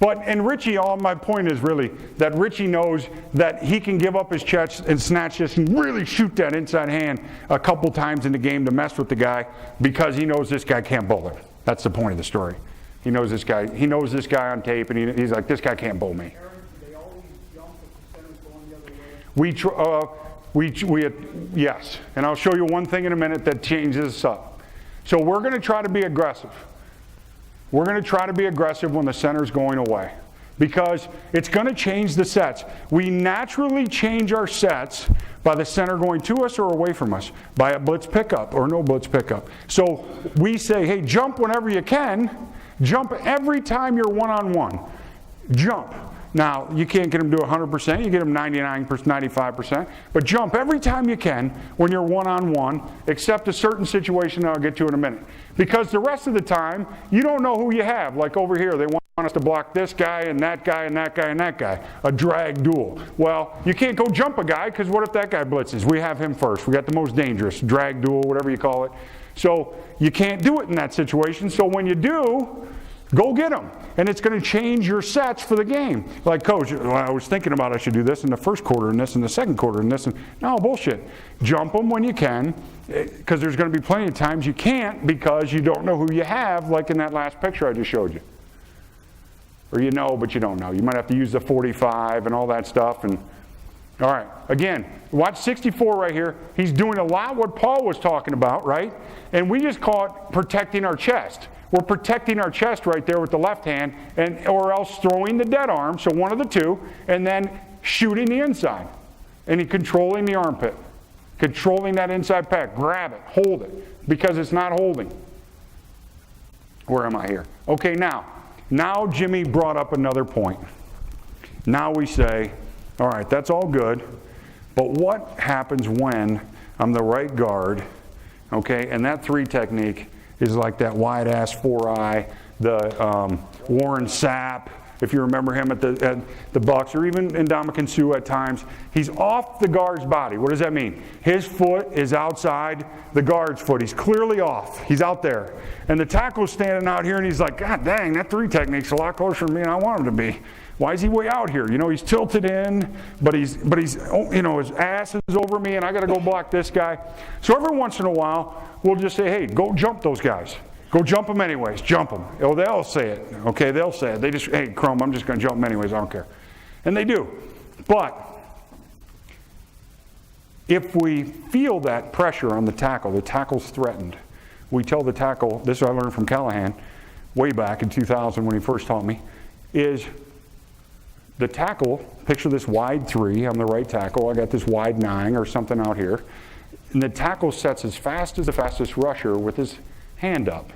And Richie, all my point is really that Richie knows that he can give up his chest and snatch this and really shoot that inside hand a couple times in the game to mess with the guy because he knows this guy can't bowl him. That's the point of the story. He knows this guy. He knows this guy on tape, and he's like, this guy can't bowl me. Aaron, do they always jump if the center's going the other way? Yes. And I'll show you one thing in a minute that changes this up. So we're going to try to be aggressive. We're going to try to be aggressive when the center's going away because it's going to change the sets. We naturally change our sets by the center going to us or away from us, by a blitz pickup or no blitz pickup. So we say, hey, jump whenever you can. Jump every time you're one-on-one. Jump. Now, you can't get them to 100%. You get them 99%, 95%. But jump every time you can when you're one-on-one, except a certain situation that I'll get to in a minute. Because the rest of the time, you don't know who you have. Like over here, they want us to block this guy and that guy and that guy and that guy. A drag duel. Well, you can't go jump a guy because what if that guy blitzes? We have him first. We got the most dangerous drag duel, whatever you call it. So you can't do it in that situation. So when you do, go get them. And it's going to change your sets for the game. Like, coach, well, I was thinking about I should do this in the first quarter and this in the second quarter and this. No, bullshit. Jump them when you can because there's going to be plenty of times you can't because you don't know who you have, like in that last picture I just showed you. Or you know, but you don't know. You might have to use the 45 and all that stuff. And all right, again, watch 64 right here. He's doing a lot what Paul was talking about, right? And we just call it protecting our chest. We're protecting our chest right there with the left hand, or else throwing the dead arm, so one of the two, and then shooting the inside. And controlling the armpit. Controlling that inside pack. Grab it. Hold it. Because it's not holding. Where am I here? Okay, now Jimmy brought up another point. Now we say, all right, that's all good, but what happens when I'm the right guard, okay, and that 3 technique is like that wide-ass 4-eye, the Warren Sapp, if you remember him at the Bucks, or even Ndamukong Suh at times. He's off the guard's body. What does that mean? His foot is outside the guard's foot. He's clearly off. He's out there. And the tackle's standing out here, and he's like, God dang, that 3 technique's a lot closer to me than I want him to be. Why is he way out here? He's tilted in, but he's his ass is over me, and I got to go block this guy. So every once in a while, we'll just say, hey, go jump those guys. Go jump them anyways. Jump them. Oh, they'll say it. Okay, they'll say it. They just, hey, Kromer, I'm just going to jump them anyways. I don't care. And they do. But if we feel that pressure on the tackle's threatened, we tell the tackle, this I learned from Callahan way back in 2000 when he first taught me, is the tackle, picture this wide 3, I'm the right tackle, I got this wide 9 or something out here, and the tackle sets as fast as the fastest rusher with his hand up.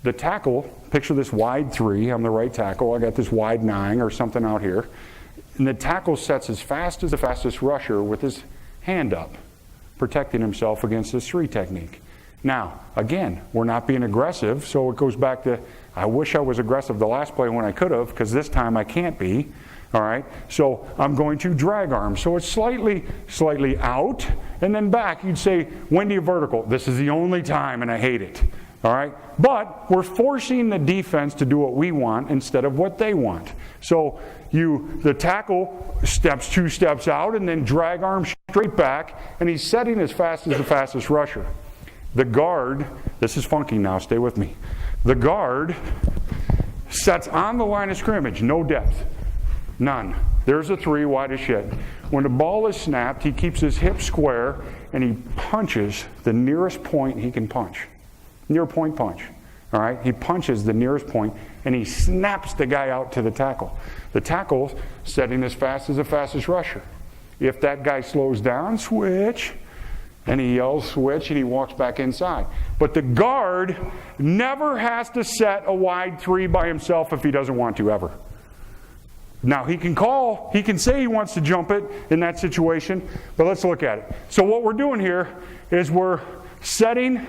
The tackle, picture this wide 3, I'm the right tackle, I got this wide 9 or something out here, and the tackle sets as fast as the fastest rusher with his hand up, protecting himself against this 3 technique. Now, again, we're not being aggressive, so it goes back to, I wish I was aggressive the last play when I could have, because this time I can't be. All right, so I'm going to drag arm. So it's slightly out, and then back. You'd say, when do you vertical? This is the only time, and I hate it. All right, but we're forcing the defense to do what we want instead of what they want. So the tackle steps 2 steps out, and then drag arm straight back, and he's setting as fast as the fastest rusher. The guard, this is funky now, stay with me. The guard sets on the line of scrimmage, no depth. None. There's a 3 wide as shit. When the ball is snapped, he keeps his hip square and he punches the nearest point he can punch. Near point punch. All right? He punches the nearest point and he snaps the guy out to the tackle. The tackle's setting as fast as the fastest rusher. If that guy slows down, switch. And he yells switch and he walks back inside. But the guard never has to set a wide 3 by himself if he doesn't want to ever. Now, he can say he wants to jump it in that situation, but let's look at it. So what we're doing here is we're snapping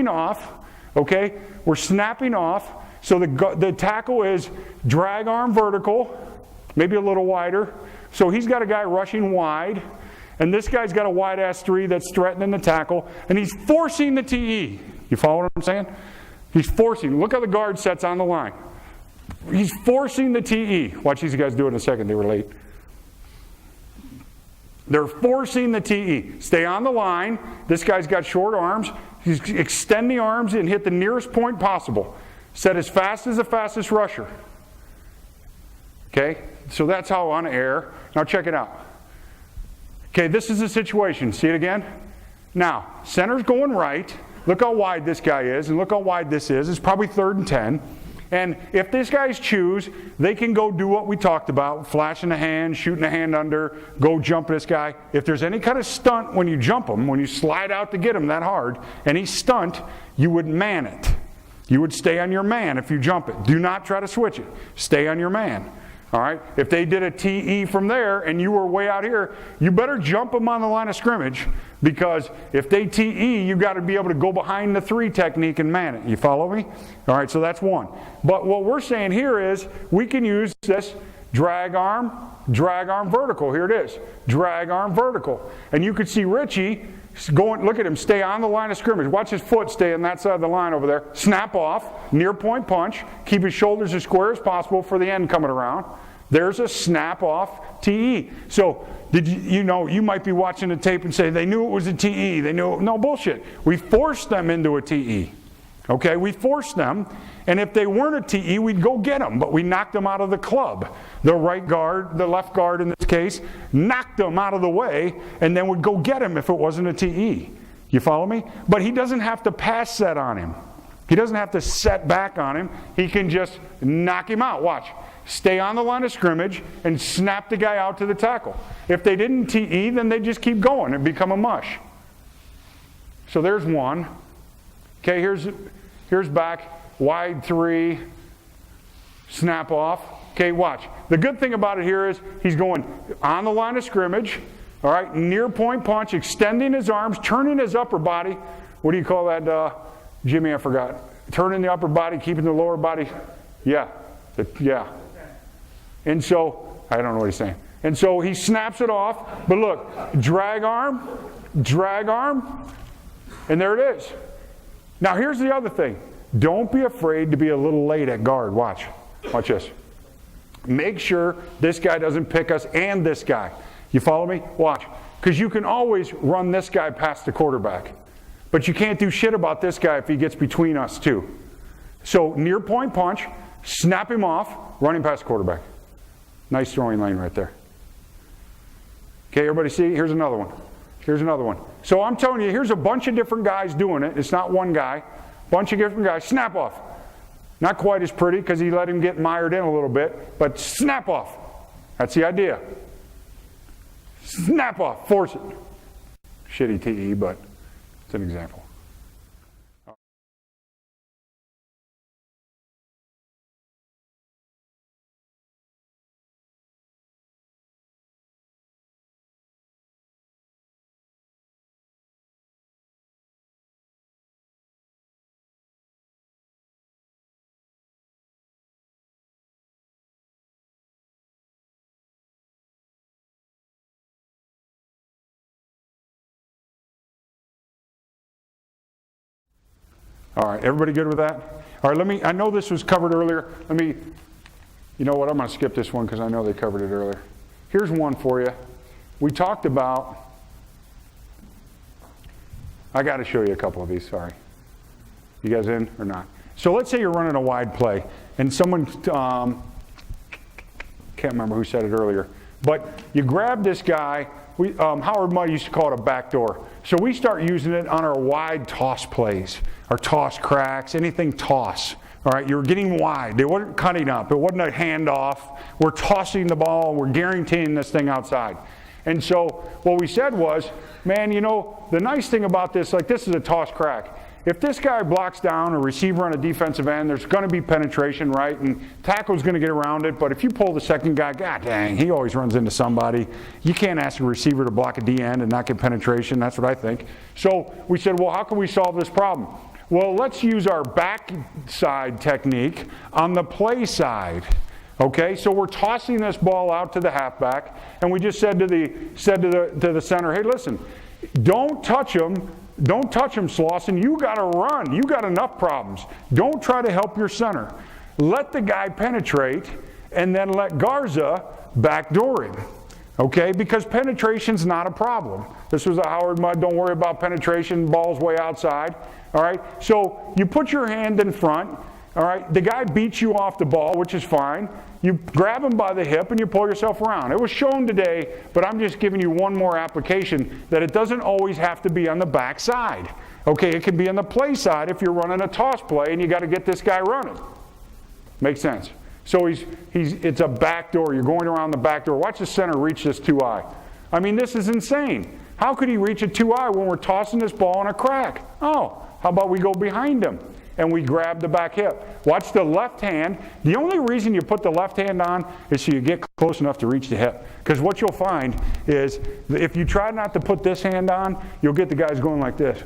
off, okay? We're snapping off. So the tackle is drag arm vertical, maybe a little wider. So he's got a guy rushing wide, and this guy's got a wide-ass 3 that's threatening the tackle, and he's forcing the TE. You follow what I'm saying? He's forcing. Look how the guard sets on the line. He's forcing the TE. Watch these guys do it in a second. They were late. They're forcing the TE. Stay on the line. This guy's got short arms. He's extend the arms and hit the nearest point possible. Set as fast as the fastest rusher. Okay? So that's how on air. Now check it out. Okay, this is the situation. See it again? Now, center's going right. Look how wide this guy is, and look how wide this is. It's probably 3rd and 10. And if these guys choose, they can go do what we talked about, flashing the hand, shooting the hand under, go jump this guy. If there's any kind of stunt when you jump him, when you slide out to get him that hard, any stunt, you would man it. You would stay on your man if you jump it. Do not try to switch it. Stay on your man. All right? If they did a TE from there and you were way out here, you better jump them on the line of scrimmage, because if they TE, you got to be able to go behind the 3 technique and man it. You follow me? All right, so that's one. But what we're saying here is we can use this drag arm vertical. Here it is. Drag arm vertical. And you could see Richie going, look at him, stay on the line of scrimmage. Watch his foot stay on that side of the line over there. Snap off, near point punch. Keep his shoulders as square as possible for the end coming around. There's a snap off TE. So you might be watching the tape and say they knew it was a TE. They knew it. No, bullshit. We forced them into a TE. Okay, we forced them, and if they weren't a TE, we'd go get them, but we knocked them out of the club. The right guard, the left guard in this case, knocked them out of the way, and then would go get him if it wasn't a TE. You follow me? But he doesn't have to pass set on him. He doesn't have to set back on him. He can just knock him out. Watch. Stay on the line of scrimmage and snap the guy out to the tackle. If they didn't TE, then they just keep going and become a mush. So there's one. Okay, here's back, wide 3, snap off. Okay, watch. The good thing about it here is he's going on the line of scrimmage, all right, near point punch, extending his arms, turning his upper body. What do you call that, Jimmy? I forgot. Turning the upper body, keeping the lower body. Yeah. Yeah. And so, I don't know what he's saying. And so he snaps it off, but look, drag arm, and there it is. Now here's the other thing. Don't be afraid to be a little late at guard. Watch this. Make sure this guy doesn't pick us and this guy. You follow me? Watch. Because you can always run this guy past the quarterback. But you can't do shit about this guy if he gets between us too. So near point punch, snap him off, running past the quarterback. Nice throwing lane right there. Okay, everybody see? Here's another one. So I'm telling you, here's a bunch of different guys doing it. It's not one guy. Bunch of different guys. Snap off. Not quite as pretty because he let him get mired in a little bit, but snap off. That's the idea. Snap off. Force it. Shitty TE, but it's an example. All right, everybody good with that? All right, I know this was covered earlier. You know what, I'm going to skip this one because I know they covered it earlier. Here's one for you. We talked about, I got to show you a couple of these, sorry. You guys in or not? So let's say you're running a wide play, and someone, can't remember who said it earlier, but you grab this guy. Howard Mudd used to call it a backdoor. So we start using it on our wide toss plays, our toss cracks, anything toss. All right, you're getting wide. They weren't cutting up. It wasn't a handoff. We're tossing the ball. We're guaranteeing this thing outside. And so what we said was, man, you know, the nice thing about this, like this is a toss crack. If this guy blocks down a receiver on a defensive end, there's going to be penetration, right? And tackle's going to get around it. But if you pull the second guy, god dang, he always runs into somebody. You can't ask a receiver to block a D end and not get penetration. That's what I think. So we said, well, how can we solve this problem? Well, let's use our backside technique on the play side. Okay, so we're tossing this ball out to the halfback, and we just said to the center, hey, listen, don't touch him. Don't touch him, Slauson. You got to run. You got enough problems. Don't try to help your center. Let the guy penetrate, and then let Garza backdoor him. Okay, because penetration's not a problem. This was a Howard Mudd, don't worry about penetration, ball's way outside. All right, so you put your hand in front. All right, the guy beats you off the ball, which is fine. You grab him by the hip and you pull yourself around. It was shown today, but I'm just giving you one more application that it doesn't always have to be on the back side. Okay, it can be on the play side if you're running a toss play and you got to get this guy running. Makes sense. So it's a back door. You're going around the back door. Watch the center reach this 2-eye. I mean, this is insane. How could he reach a 2-eye when we're tossing this ball on a crack? Oh, how about we go behind him and we grab the back hip? Watch the left hand. The only reason you put the left hand on is so you get close enough to reach the hip. Because what you'll find is if you try not to put this hand on, you'll get the guys going like this,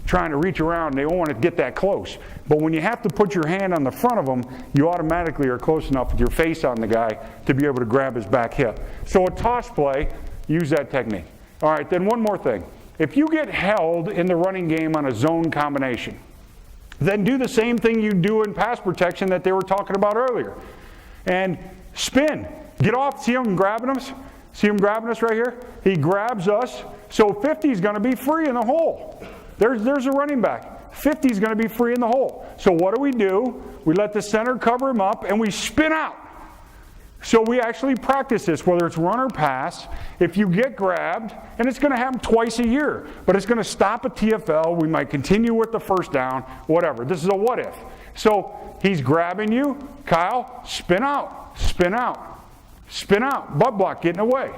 trying to reach around, and they don't want to get that close. But when you have to put your hand on the front of them, you automatically are close enough with your face on the guy to be able to grab his back hip. So a toss play, use that technique. All right, then one more thing. If you get held in the running game on a zone combination, then do the same thing you do in pass protection that they were talking about earlier. And spin. Get off. See him grabbing us? See him grabbing us right here? He grabs us. So 50 is going to be free in the hole. There's a running back. 50 is going to be free in the hole. So what do? We let the center cover him up and we spin out. So we actually practice this, whether it's run or pass. If you get grabbed, and it's going to happen twice a year, but it's going to stop at TFL. We might continue with the first down, whatever. This is a what if. So he's grabbing you. Kyle, spin out, spin out, spin out. Butt block getting away.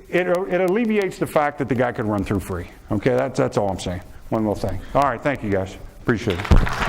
It alleviates the fact that the guy could run through free. Okay, that's all I'm saying. One little thing. All right, thank you guys. Appreciate it.